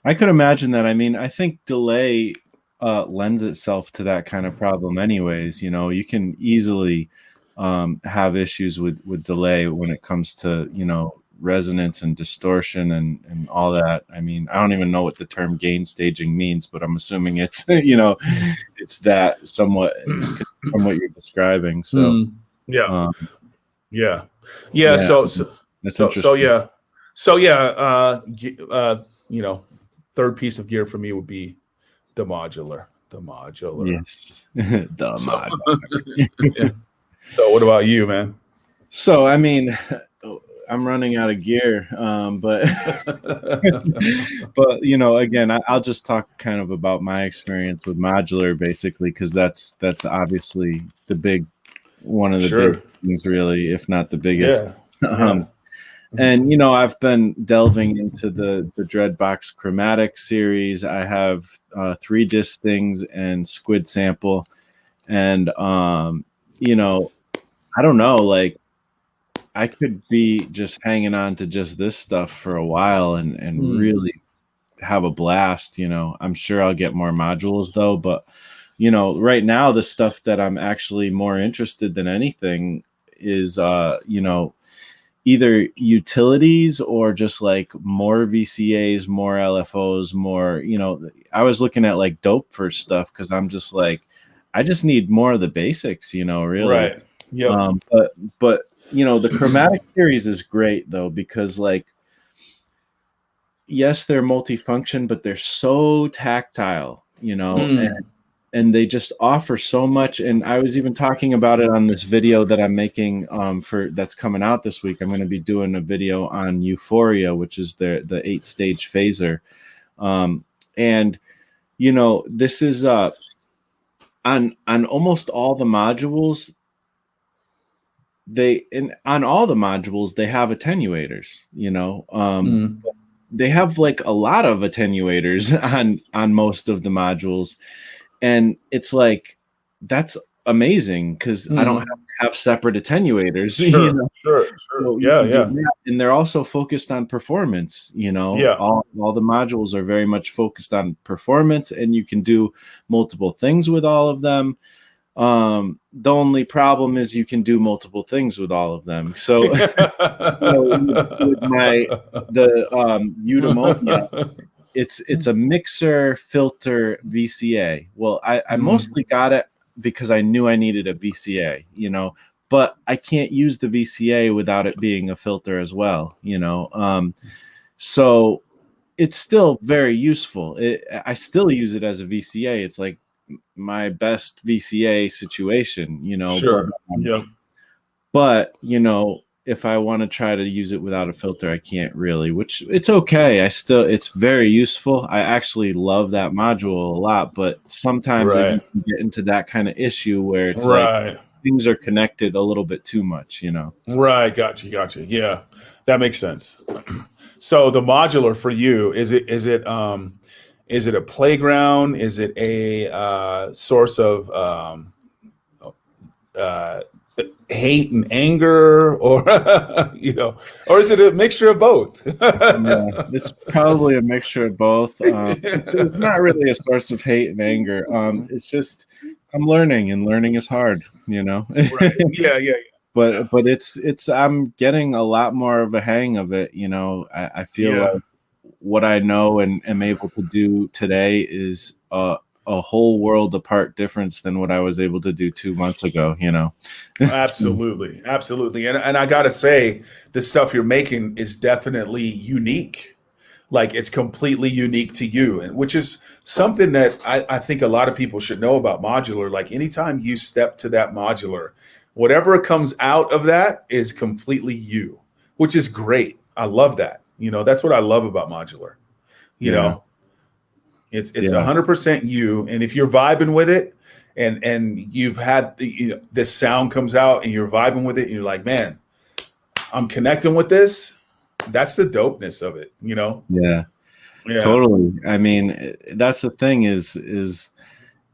Speaker 2: I could imagine that. I mean, I think delay lends itself to that kind of problem anyways. You can easily have issues with delay when it comes to, resonance and distortion and all that. I mean, I don't even know what the term gain staging means, but I'm assuming it's, it's that somewhat from what you're describing. So,
Speaker 1: Mm, yeah,
Speaker 2: um,
Speaker 1: yeah, yeah.
Speaker 2: yeah, that's
Speaker 1: So
Speaker 2: interesting.
Speaker 1: yeah, you know, third piece of gear for me would be the modular.
Speaker 2: Yes. The
Speaker 1: So
Speaker 2: mod.
Speaker 1: yeah. So what about you, man?
Speaker 2: So, I mean, I'm running out of gear, but but again, I'll just talk kind of about my experience with modular, basically, because that's obviously one of the big
Speaker 1: Sure.
Speaker 2: things, really, if not the biggest.
Speaker 1: Yeah. Yeah.
Speaker 2: Um, and I've been delving into the Dreadbox Chromatic series. I have 3 disc things and Squid Sample, and I don't know, like I could be just hanging on to just this stuff for a while and
Speaker 1: Mm.
Speaker 2: really have a blast. I'm sure I'll get more modules though, but right now the stuff that I'm actually more interested than anything is either utilities or just like more VCAs, more LFOs, more, I was looking at like dope for stuff because I'm just like, I just need more of the basics, really.
Speaker 1: Right. Yep.
Speaker 2: But the chromatic series is great though, because like, yes, they're multifunction, but they're so tactile,
Speaker 1: Mm.
Speaker 2: and they just offer so much. And I was even talking about it on this video that I'm making for that's coming out this week. I'm going to be doing a video on Euphoria, which is the 8-stage phaser. And this is on almost all the modules. On all the modules they have attenuators,
Speaker 1: Mm.
Speaker 2: they have like a lot of attenuators on most of the modules, and it's like that's amazing because I don't have
Speaker 1: Mm.
Speaker 2: to have separate attenuators.
Speaker 1: Sure. Sure. Sure.
Speaker 2: So you
Speaker 1: Yeah.
Speaker 2: can do
Speaker 1: Yeah.
Speaker 2: that, and they're also focused on performance.
Speaker 1: Yeah.
Speaker 2: All the modules are very much focused on performance, and you can do multiple things with all of them. The only problem is you can do multiple things with all of them. So with the eudaimonia, it's a mixer filter VCA. Well, I
Speaker 1: Mm.
Speaker 2: mostly got it because I knew I needed a VCA, but I can't use the VCA without it being a filter as well, so it's still very useful. I still use it as a VCA. It's like my best VCA situation,
Speaker 1: Sure. Yep.
Speaker 2: but if I want to try to use it without a filter, I can't really, which it's okay. It's very useful. I actually love that module a lot, but sometimes you
Speaker 1: Right.
Speaker 2: can get into that kind of issue where it's like
Speaker 1: Right.
Speaker 2: things are connected a little bit too much,
Speaker 1: Right. Gotcha. Yeah, that makes sense. So the modular for you, is it a playground? Is it a source of uh, hate and anger, or or is it a mixture of both?
Speaker 2: Yeah, it's probably a mixture of both. It's not really a source of hate and anger. It's just I'm learning, and learning is hard,
Speaker 1: Right. Yeah. Yeah.
Speaker 2: but it's I'm getting a lot more of a hang of it. I feel
Speaker 1: Yeah.
Speaker 2: like what I know and am able to do today is a whole world apart difference than what I was able to do 2 months ago.
Speaker 1: Absolutely. Absolutely. And I gotta say, the stuff you're making is definitely unique. Like, it's completely unique to you, and which is something that I think a lot of people should know about modular. Like, anytime you step to that modular, whatever comes out of that is completely you, which is great. I love that. That's what I love about modular. You
Speaker 2: Yeah,
Speaker 1: know, it's
Speaker 2: yeah,
Speaker 1: 100% you, and if you're vibing with it, and you've had this sound comes out and you're vibing with it, and you're like, man, I'm connecting with this. That's the dopeness of it.
Speaker 2: yeah.
Speaker 1: Yeah.
Speaker 2: Totally. I mean, that's the thing is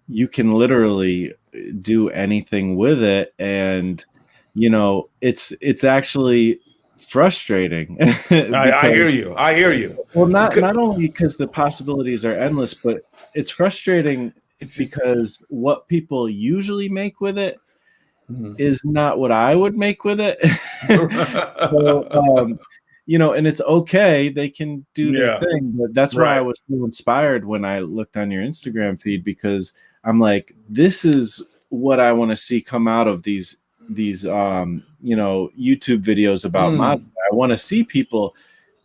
Speaker 2: you can literally do anything with it, and it's actually frustrating
Speaker 1: I
Speaker 2: because
Speaker 1: hear you. I hear you.
Speaker 2: well, not
Speaker 1: Because
Speaker 2: not only because the possibilities are endless, but it's frustrating
Speaker 1: it's just
Speaker 2: because what people usually make with it
Speaker 1: Mhm.
Speaker 2: is not what I would make with it. So, and it's okay. They can do their
Speaker 1: Yeah.
Speaker 2: thing, but that's why I
Speaker 1: Right.
Speaker 2: was so inspired when I looked on your Instagram feed because I'm like, this is what I want to see come out of these YouTube videos about mod.
Speaker 1: Mm.
Speaker 2: I want to see people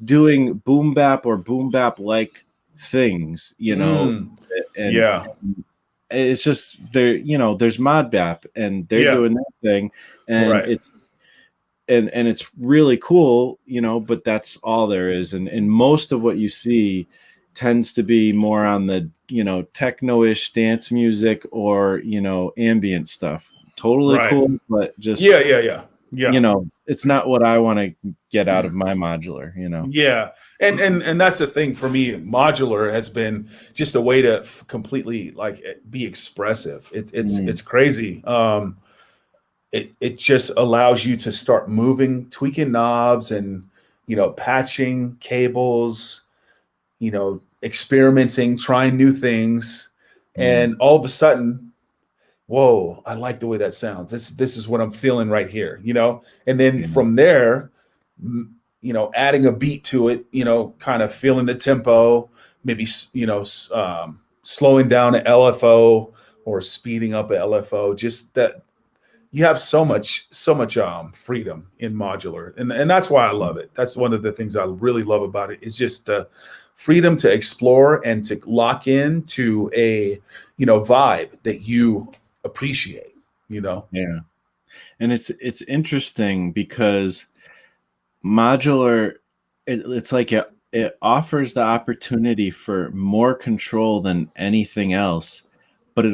Speaker 2: doing boom bap or boom bap like things,
Speaker 1: Mm.
Speaker 2: and
Speaker 1: Yeah.
Speaker 2: it's just there's mod bap and they're
Speaker 1: Yeah.
Speaker 2: doing that thing, and
Speaker 1: Right.
Speaker 2: it's really cool, but that's all there is. And most of what you see tends to be more on the, techno-ish dance music or, ambient stuff. Totally
Speaker 1: Right.
Speaker 2: cool, but just,
Speaker 1: Yeah. Yeah. Yeah. Yeah.
Speaker 2: it's not what I want to get out of my modular.
Speaker 1: Yeah. And that's the thing for me. Modular has been just a way to completely like be expressive.
Speaker 2: Mm,
Speaker 1: It's crazy. It just allows you to start moving, tweaking knobs, and patching cables, experimenting, trying new things,
Speaker 2: mm,
Speaker 1: and all of a sudden, whoa, I like the way that sounds. This is what I'm feeling right here, and then
Speaker 2: yeah,
Speaker 1: from there, adding a beat to it, kind of feeling the tempo, maybe slowing down an LFO or speeding up an LFO. Just that you have so much freedom in modular, and that's why I love it. That's one of the things I really love about it. It's just the freedom to explore and to lock in to a vibe that you appreciate.
Speaker 2: yeah. And it's interesting because modular it's like it offers the opportunity for more control than anything else, but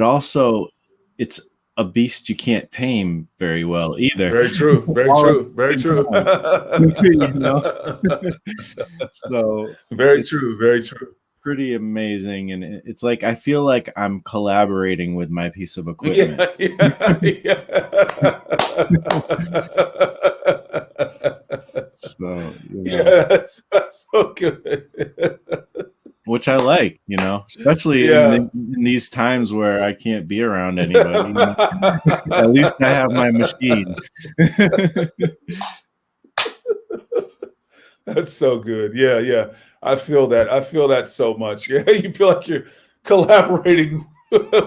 Speaker 2: it's a beast you can't tame very well either.
Speaker 1: Very true. Very
Speaker 2: All at
Speaker 1: true.
Speaker 2: the
Speaker 1: Very
Speaker 2: same
Speaker 1: true.
Speaker 2: time. you know so
Speaker 1: Very
Speaker 2: it's
Speaker 1: true. Very true.
Speaker 2: pretty amazing, and it's like I feel like I'm collaborating with my piece of equipment.
Speaker 1: Yeah. Yeah. Yeah.
Speaker 2: So
Speaker 1: Yeah. That's so good.
Speaker 2: which I like, especially
Speaker 1: Yeah.
Speaker 2: in these times where I can't be around anybody. At least I have my machine.
Speaker 1: That's so good. Yeah, yeah. I feel that. I feel that so much. Yeah, you feel like you're collaborating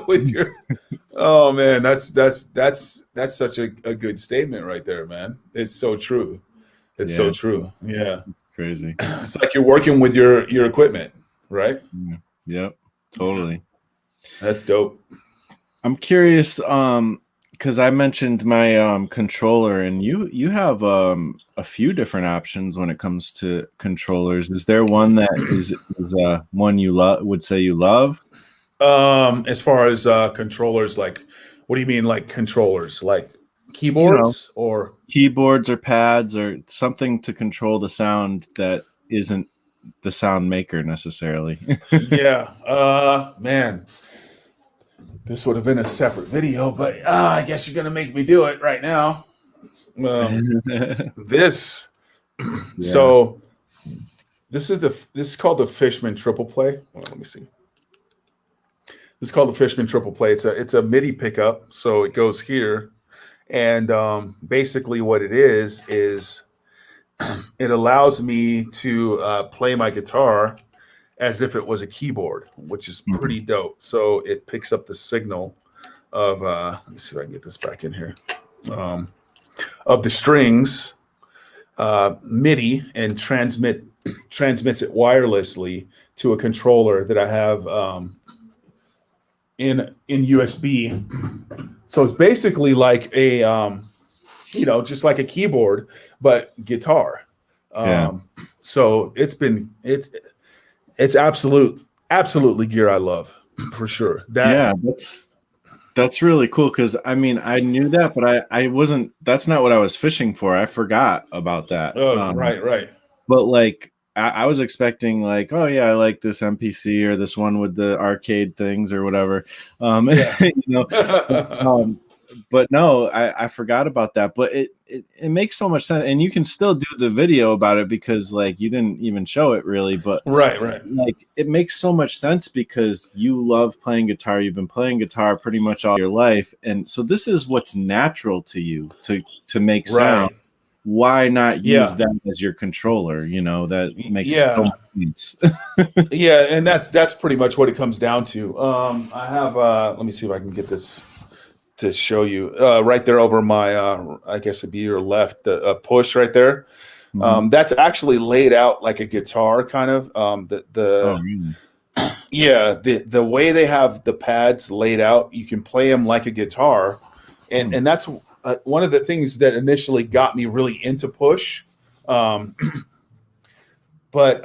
Speaker 1: with your. Oh man, that's such a good statement right there, man. It's so true. It's so
Speaker 2: Yeah,
Speaker 1: true. Yeah,
Speaker 2: crazy.
Speaker 1: it's like you're working with your equipment, right?
Speaker 2: Yeah. Yep,
Speaker 1: Yeah,
Speaker 2: totally.
Speaker 1: that's dope.
Speaker 2: I'm curious, because I mentioned my controller, and you have a few different options when it comes to controllers. Is there one that is one you love would say you love?
Speaker 1: As far as controllers, like, what do you mean, like controllers, like
Speaker 2: You know,
Speaker 1: keyboards or?
Speaker 2: keyboards or pads or something to control the sound that isn't the sound maker necessarily.
Speaker 1: Yeah, man, this would have been a separate video, but I guess you're gonna make me do it right now. Um, this,
Speaker 2: Yeah.
Speaker 1: so this is called the Fishman Triple Play. Hold on, let me see. This is called the Fishman Triple Play. It's a MIDI pickup, so it goes here, and basically what it is it allows me to play my guitar as if it was a keyboard, which is
Speaker 2: Mhm.
Speaker 1: pretty dope. So it picks up the signal of let me see if I can get this back in here, of the strings, MIDI, and transmits it wirelessly to a controller that I have in USB. So it's basically like a just like a keyboard, but guitar.
Speaker 2: Yeah.
Speaker 1: So it's absolutely gear I love for sure. That
Speaker 2: Yeah, that's really cool because I mean I knew that, but I wasn't. That's not what I was fishing for. I forgot about that.
Speaker 1: right.
Speaker 2: But like I was expecting like, oh yeah, I like this MPC or this one with the arcade things or whatever.
Speaker 1: Yeah.
Speaker 2: You know, um, but no, I forgot about that. But it makes so much sense, and you can still do the video about it because like you didn't even show it really, but
Speaker 1: Right.
Speaker 2: like it makes so much sense because you love playing guitar. You've been playing guitar pretty much all your life, and so this is what's natural to you to make sound.
Speaker 1: Right.
Speaker 2: Why not use
Speaker 1: Yeah.
Speaker 2: that as your controller? You know, that makes so
Speaker 1: Yeah.
Speaker 2: much sense.
Speaker 1: Yeah, and that's pretty much what it comes down to. I have let me see if I can get this to show you right there over my I guess it'd be your left, the push right there.
Speaker 2: Mhm.
Speaker 1: That's actually laid out like a guitar kind of.
Speaker 2: Oh,
Speaker 1: The
Speaker 2: really?
Speaker 1: Yeah, the way they have the pads laid out, you can play them like a guitar, and
Speaker 2: Hmm.
Speaker 1: and that's one of the things that initially got me really into push. Um, but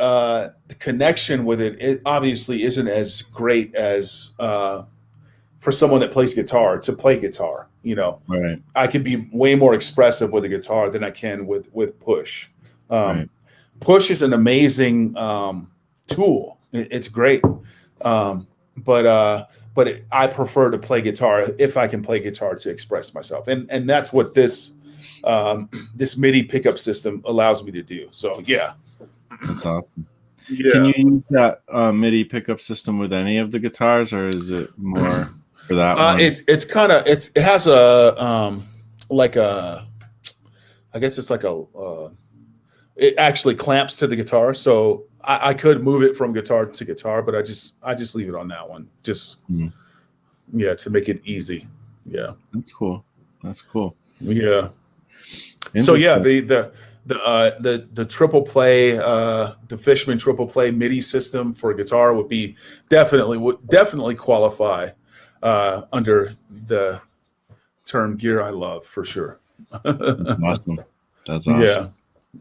Speaker 1: the connection with it obviously isn't as great as for someone that plays guitar to play guitar.
Speaker 2: Right,
Speaker 1: I can be way more expressive with a guitar than I can with push. Um,
Speaker 2: right,
Speaker 1: push is an amazing tool. It's great, but I prefer to play guitar if I can play guitar to express myself, and that's what this MIDI pickup system allows me to do. So yeah,
Speaker 2: that's awesome. Can
Speaker 1: yeah.
Speaker 2: you use that MIDI pickup system with any of the guitars, or is it more for that one?
Speaker 1: It's kind of it has a like a I guess it's like a it actually clamps to the guitar, so I could move it from guitar to guitar, but I just leave it on that one, just
Speaker 2: Mhm.
Speaker 1: yeah, to make it easy. Yeah,
Speaker 2: That's cool. That's cool.
Speaker 1: yeah. So yeah,
Speaker 2: Interesting.
Speaker 1: the triple play, the Fishman triple play MIDI system for guitar would definitely qualify under the term gear I love for sure.
Speaker 2: That's awesome. That's
Speaker 1: Yeah,
Speaker 2: awesome.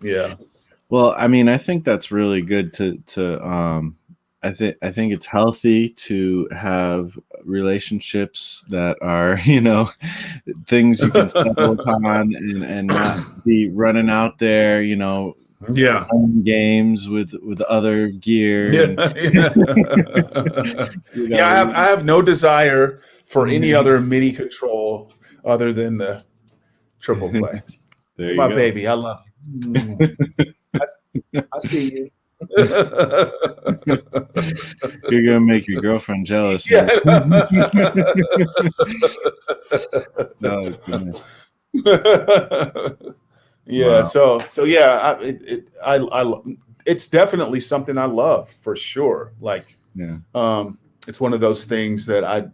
Speaker 1: yeah,
Speaker 2: Well, I mean, I think that's really good to I think it's healthy to have relationships that are, things you can stumble upon and not be running out there,
Speaker 1: yeah,
Speaker 2: playing games with other gear and
Speaker 1: yeah, yeah.
Speaker 2: you
Speaker 1: Yeah,
Speaker 2: know,
Speaker 1: I have no desire for any
Speaker 2: you-
Speaker 1: other MIDI control other than the triple play.
Speaker 2: there
Speaker 1: You're
Speaker 2: you
Speaker 1: my
Speaker 2: go.
Speaker 1: baby. I love you. I, I see you.
Speaker 2: You're gonna make your girlfriend jealous,
Speaker 1: Yeah.
Speaker 2: man. Oh goodness.
Speaker 1: Yeah.
Speaker 2: Wow.
Speaker 1: So yeah, it's definitely something I love for sure. Like,
Speaker 2: Yeah.
Speaker 1: it's one of those things that I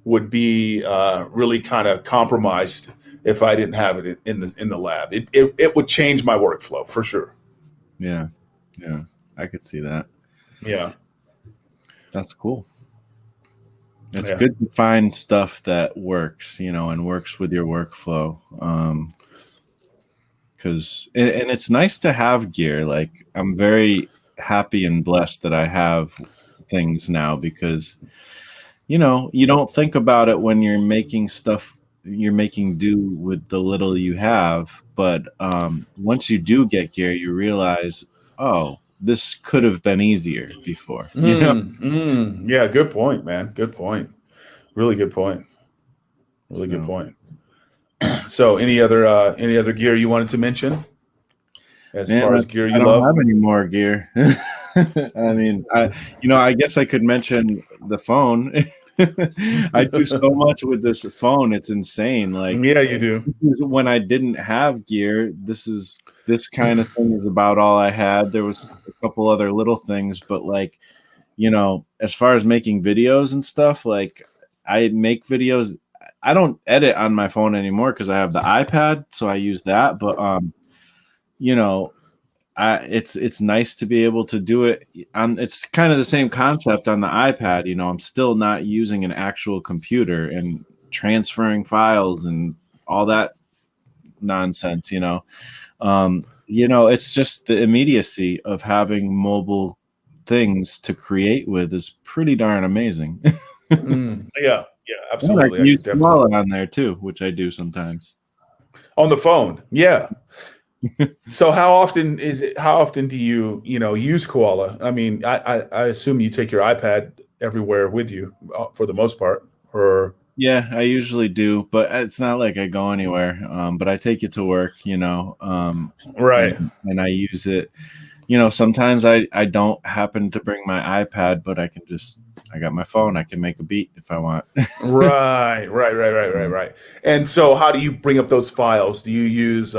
Speaker 1: would be really kind of compromised if I didn't have it in the lab. It would change my workflow for sure.
Speaker 2: Yeah. Yeah. I could see that.
Speaker 1: Yeah.
Speaker 2: That's cool. It's
Speaker 1: Yeah.
Speaker 2: good to find stuff that works, and works with your workflow. Because and it's nice to have gear. Like, I'm very happy and blessed that I have things now, because you don't think about it when you're making stuff. You're making do with the little you have, but once you do get gear, you realize, oh, this could have been easier before.
Speaker 1: Yeah. Good point, man. Good point. Really good point. Really good
Speaker 2: So,
Speaker 1: point. So, any other gear you wanted to mention as
Speaker 2: man,
Speaker 1: far as gear
Speaker 2: I
Speaker 1: you
Speaker 2: don't
Speaker 1: love?
Speaker 2: have any more gear. I mean, I guess I could mention the phone. I do so much with this phone; it's insane. Like,
Speaker 1: Yeah, you do.
Speaker 2: this is when I didn't have gear. This kind of thing is about all I had. There was a couple other little things, but like, as far as making videos and stuff, like, I make videos. I don't edit on my phone anymore because I have the iPad, so I use that. But you know, it's nice to be able to do it on. It's kind of the same concept on the iPad. I'm still not using an actual computer and transferring files and all that nonsense. It's just the immediacy of having mobile things to create with is pretty darn amazing.
Speaker 1: Yeah, yeah,
Speaker 2: And I
Speaker 1: absolutely.
Speaker 2: can
Speaker 1: I
Speaker 2: use
Speaker 1: could definitely
Speaker 2: Koala on there too, which I do sometimes.
Speaker 1: on the phone. Yeah. So how often do you use Koala? I mean, I assume you take your iPad everywhere with you for the most part, or
Speaker 2: Yeah, I usually do, but it's not like I go anywhere. But I take it to work,
Speaker 1: right.
Speaker 2: and I use it. Sometimes I don't happen to bring my iPad, but I got my phone. I can make a beat if I want.
Speaker 1: Right. And so, how do you bring up those files? Do you use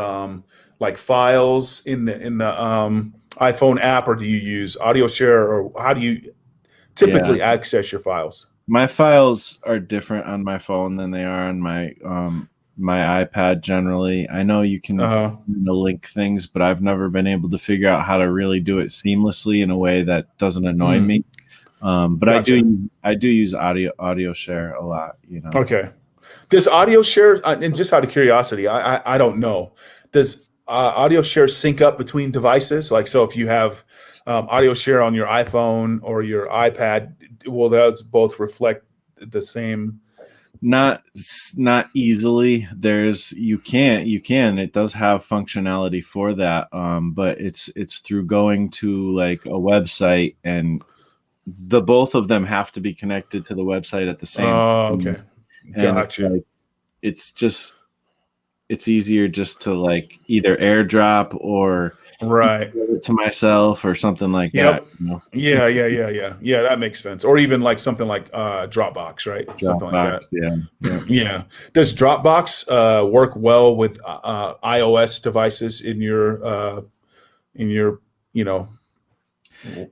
Speaker 1: like files in the iPhone app, or do you use Audio Share, or how do you
Speaker 2: Yeah,
Speaker 1: typically access your files?
Speaker 2: my files are different on my phone than they are on my iPad generally. I know you can
Speaker 1: Uh-huh.
Speaker 2: link things, but I've never been able to figure out how to really do it seamlessly in a way that doesn't annoy
Speaker 1: Mm,
Speaker 2: me. But
Speaker 1: gotcha.
Speaker 2: I do use audio share a lot.
Speaker 1: Okay. Does Audio Share, and just out of curiosity, I don't know, does Audio Share sync up between devices? Like, so if you have Audio Share on your iPhone or your iPad, will those both reflect the same?
Speaker 2: Not easily. You can it does have functionality for that, but it's through going to like a website, and the both of them have to be connected to the website at the same
Speaker 1: Oh,
Speaker 2: time.
Speaker 1: okay.
Speaker 2: And it's
Speaker 1: Gotcha.
Speaker 2: like it's just it's easier just to like either airdrop or
Speaker 1: Right.
Speaker 2: email it to myself or something like that.
Speaker 1: Yep. Yeah. That makes sense. Or even like something like Dropbox, right? Something like that.
Speaker 2: Dropbox, yeah, yeah.
Speaker 1: Yeah. Does Dropbox work well with iOS devices in your you know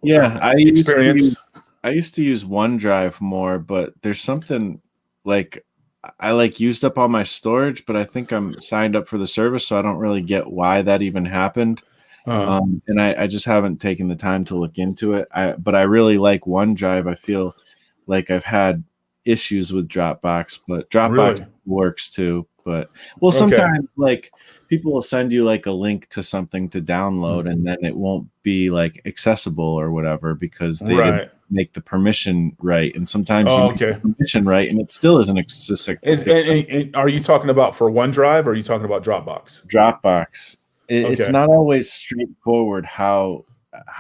Speaker 2: Yeah,
Speaker 1: experience?
Speaker 2: I used to use OneDrive more, but there's something like I like used up all my storage, but I think I'm signed up for the service, so I don't really get why that even happened.
Speaker 1: Uh,
Speaker 2: And I just haven't taken the time to look into it. But I really like OneDrive. I feel like I've had issues with Dropbox, but Dropbox
Speaker 1: really?
Speaker 2: works too. But well,
Speaker 1: Okay.
Speaker 2: sometimes like people will send you like a link to something to download, and then it won't be like accessible or whatever because they didn't
Speaker 1: Right.
Speaker 2: make the permission right. And sometimes you
Speaker 1: Oh,
Speaker 2: make the
Speaker 1: okay.
Speaker 2: permission right, and it still isn't
Speaker 1: And are you talking about for OneDrive or are you talking about Dropbox?
Speaker 2: Dropbox. It's
Speaker 1: Okay.
Speaker 2: not always straightforward how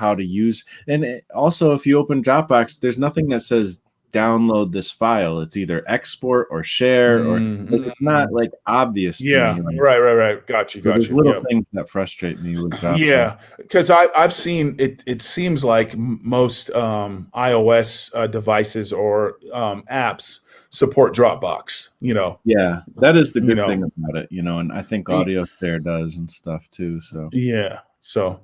Speaker 2: to use. And also, if you open Dropbox, there's nothing that says download this file. It's either export or share, or like, it's not like obvious to me.
Speaker 1: Yeah,
Speaker 2: Like,
Speaker 1: right. Got you,
Speaker 2: so there's
Speaker 1: got you.
Speaker 2: little
Speaker 1: Yeah.
Speaker 2: things that frustrate me with drop share.
Speaker 1: Yeah, because I've seen it. It seems like most iOS devices or apps support Dropbox.
Speaker 2: Yeah, that is the
Speaker 1: You
Speaker 2: good thing
Speaker 1: know.
Speaker 2: about it, and I think
Speaker 1: Y-
Speaker 2: audio share does and stuff too. So
Speaker 1: Yeah. So,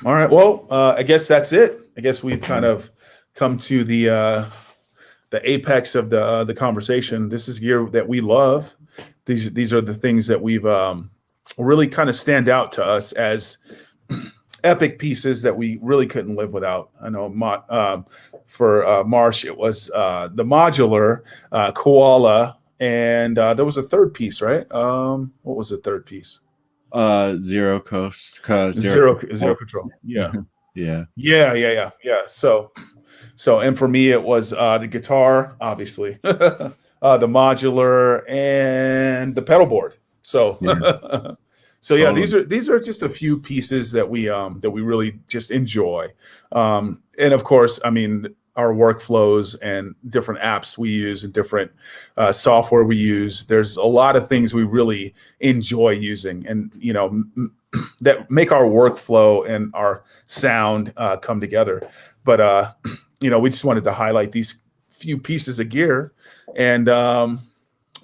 Speaker 1: all right. Well, I guess that's it. I guess we've kind of come to the apex of the conversation. This is gear that we love. These are the things that we've really kind of stand out to us as epic pieces that we really couldn't live without. I know for Marsh, it was the modular koala, and there was a third piece, right? What was the third piece?
Speaker 2: zero coast,
Speaker 1: Zero
Speaker 2: control.
Speaker 1: control. Yeah,
Speaker 2: Yeah.
Speaker 1: yeah. So, and for me, it was the guitar, obviously, the modular, and the pedal board. So,
Speaker 2: Yeah.
Speaker 1: so yeah,
Speaker 2: Totally.
Speaker 1: these are just a few pieces that we really just enjoy, and of course, I mean, our workflows and different apps we use and different software we use. There's a lot of things we really enjoy using, and that make our workflow and our sound come together. But we just wanted to highlight these few pieces of gear, and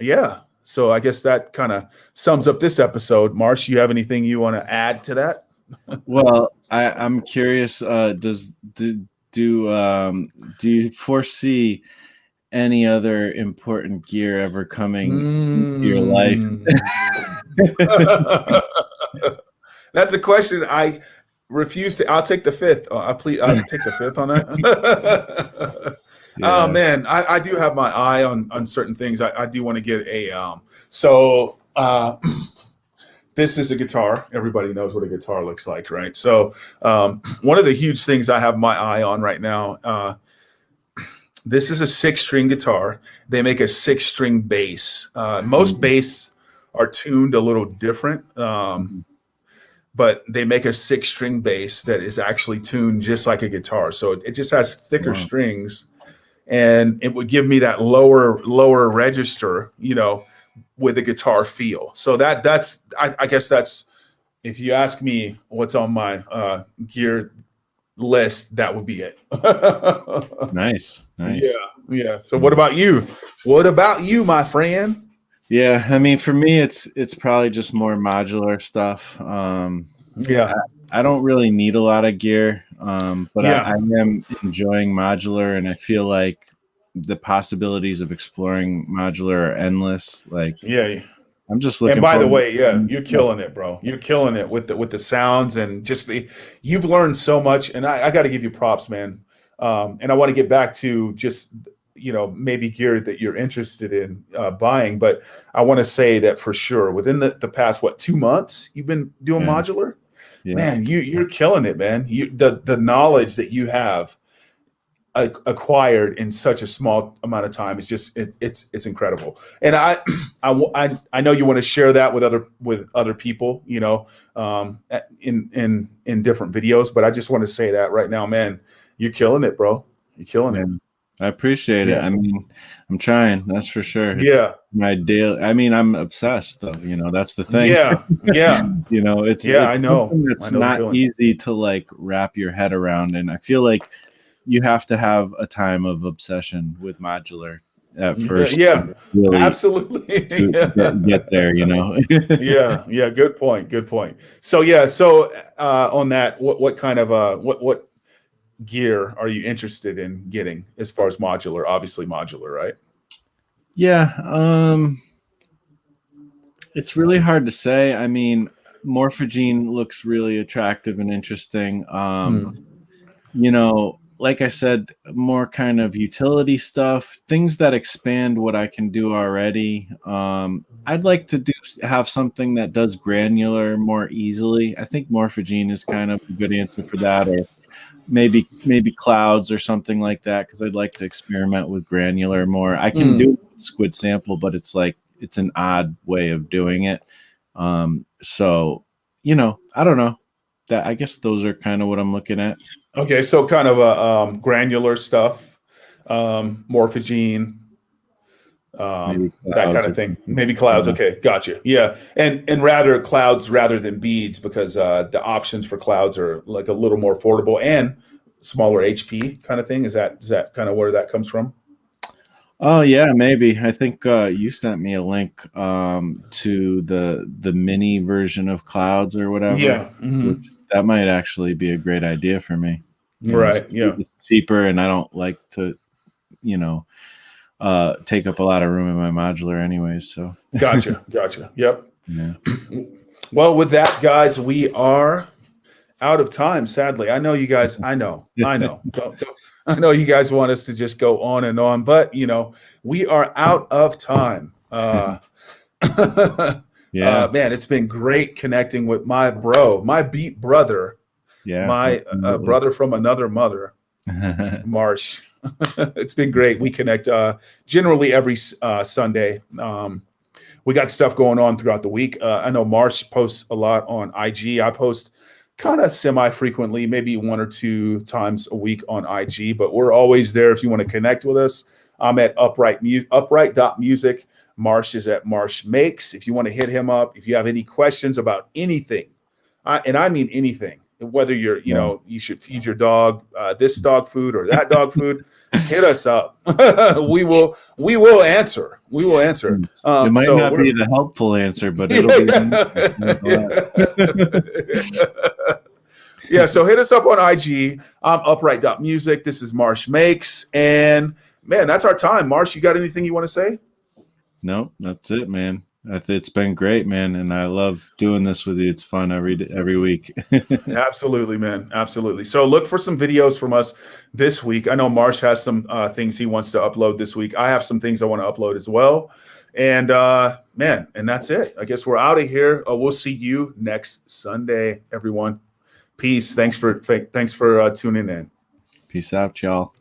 Speaker 1: yeah. So I guess that kind of sums up this episode. Marsh, you have anything you want to add to that?
Speaker 2: Well, I'm curious. Do you foresee any other important gear ever coming into your life?
Speaker 1: That's a question I refuse to. I'll take the fifth. I'll take the fifth on that. Oh
Speaker 2: Yeah.
Speaker 1: man, I do have my eye on certain things. I do want to get a so this is a guitar. Everybody knows what a guitar looks like, right? So one of the huge things I have my eye on right now, this is a 6-string guitar. They make a 6-string bass. Most bass are tuned a little different, but they make a 6-string bass that is actually tuned just like a guitar. So it just has thicker strings, and it would give me that lower register, with a guitar feel. So that's I guess that's, if you ask me what's on my gear list, that would be it.
Speaker 2: Nice.
Speaker 1: Yeah. So what about you? What about you, my friend?
Speaker 2: Yeah, I mean, for me, it's probably just more modular stuff.
Speaker 1: Yeah.
Speaker 2: I don't really need a lot of gear, but
Speaker 1: Yeah.
Speaker 2: I am enjoying modular, and I feel like the possibilities of exploring modular are endless. Like,
Speaker 1: Yeah.
Speaker 2: I'm just
Speaker 1: And
Speaker 2: looking
Speaker 1: by the
Speaker 2: forward.
Speaker 1: way, yeah, you're killing it, bro. You're killing it with the sounds and just you've learned so much, and I got to give you props, man. And I want to get back to just maybe gear that you're interested in buying, but I want to say that for sure within the past 2 months you've been doing modular,
Speaker 2: Yeah.
Speaker 1: man. You're killing it, man. The knowledge that you have acquired in such a small amount of time is just it's incredible. And I know you want to share that with other people, in different videos, but I just want to say that right now, man, you're killing it, bro. You're killing it.
Speaker 2: I appreciate it.
Speaker 1: Yeah.
Speaker 2: I mean, I'm trying, that's for sure. It's
Speaker 1: Yeah.
Speaker 2: my daily. I mean, I'm obsessed though. That's the thing.
Speaker 1: Yeah.
Speaker 2: It's
Speaker 1: I know.
Speaker 2: something that's
Speaker 1: I know the
Speaker 2: not
Speaker 1: feeling.
Speaker 2: easy to like wrap your head around, and I feel like you have to have a time of obsession with modular at first.
Speaker 1: Yeah.
Speaker 2: Really
Speaker 1: Absolutely.
Speaker 2: to get there.
Speaker 1: Yeah. Good point. So yeah. So on that, what kind of what gear are you interested in getting as far as modular? Obviously modular, right?
Speaker 2: Yeah. It's really hard to say. I mean, Morphogene looks really attractive and interesting. Like I said, more kind of utility stuff, things that expand what I can do already. I'd like to have something that does granular more easily. I think Morphogene is kind of a good answer for that, or maybe clouds or something like that, because I'd like to experiment with granular more. I can do squid sample, but it's like it's an odd way of doing it. So I don't know. That, I guess those are kind of what I'm looking at.
Speaker 1: Okay, so kind of a granular stuff. Morphogene,
Speaker 2: Maybe
Speaker 1: that kind
Speaker 2: clouds
Speaker 1: of
Speaker 2: or
Speaker 1: thing.
Speaker 2: something.
Speaker 1: Maybe clouds.
Speaker 2: Yeah.
Speaker 1: Okay, gotcha. Yeah, and rather clouds rather than beads because the options for clouds are like a little more affordable and smaller HP kind of thing. Is that kind of where that comes from?
Speaker 2: Oh yeah, maybe. I think you sent me a link to the mini version of clouds or whatever,
Speaker 1: Yeah. Hmm.
Speaker 2: which that might actually be a great idea for me.
Speaker 1: Right.
Speaker 2: Since
Speaker 1: Yeah.
Speaker 2: it's cheaper and I don't like to, you know, take up a lot of room in my modular anyways. So
Speaker 1: Gotcha. Gotcha. Yep.
Speaker 2: yeah.
Speaker 1: Well, with that, guys, we are out of time. Sadly, I know you guys. I know. I know. Don't. I know you guys want us to just go on and on, but we are out of time.
Speaker 2: Yeah.
Speaker 1: Man, it's been great connecting with my bro, my beat brother,
Speaker 2: Yeah,
Speaker 1: my
Speaker 2: absolutely.
Speaker 1: brother from another mother, Marsh. It's been great. We connect generally every Sunday. We got stuff going on throughout the week. I know Marsh posts a lot on IG. I post kind of semi-frequently, maybe 1 or 2 times a week on IG, but we're always there if you want to connect with us. I'm at upright.music. Marsh is at Marsh Makes. If you want to hit him up, if you have any questions about anything, and I mean anything, whether
Speaker 2: Yeah.
Speaker 1: you should feed your dog this dog food or that dog food, hit us up. We will answer. We will answer.
Speaker 2: It might
Speaker 1: So
Speaker 2: not
Speaker 1: we're
Speaker 2: be the helpful answer, but it'll be
Speaker 1: yeah, so hit us up on IG. I'm upright.music. This is Marsh Makes. And man, that's our time. Marsh, you got anything you want to say?
Speaker 2: Nope, that's it, man. It's been great, man, and I love doing this with you. It's fun every week.
Speaker 1: Absolutely, man. Absolutely. So look for some videos from us this week. I know Marsh has some things he wants to upload this week. I have some things I want to upload as well. And man, and that's it. I guess we're out of here. We'll see you next Sunday, everyone. Peace. Thanks for tuning in.
Speaker 2: Peace out, y'all.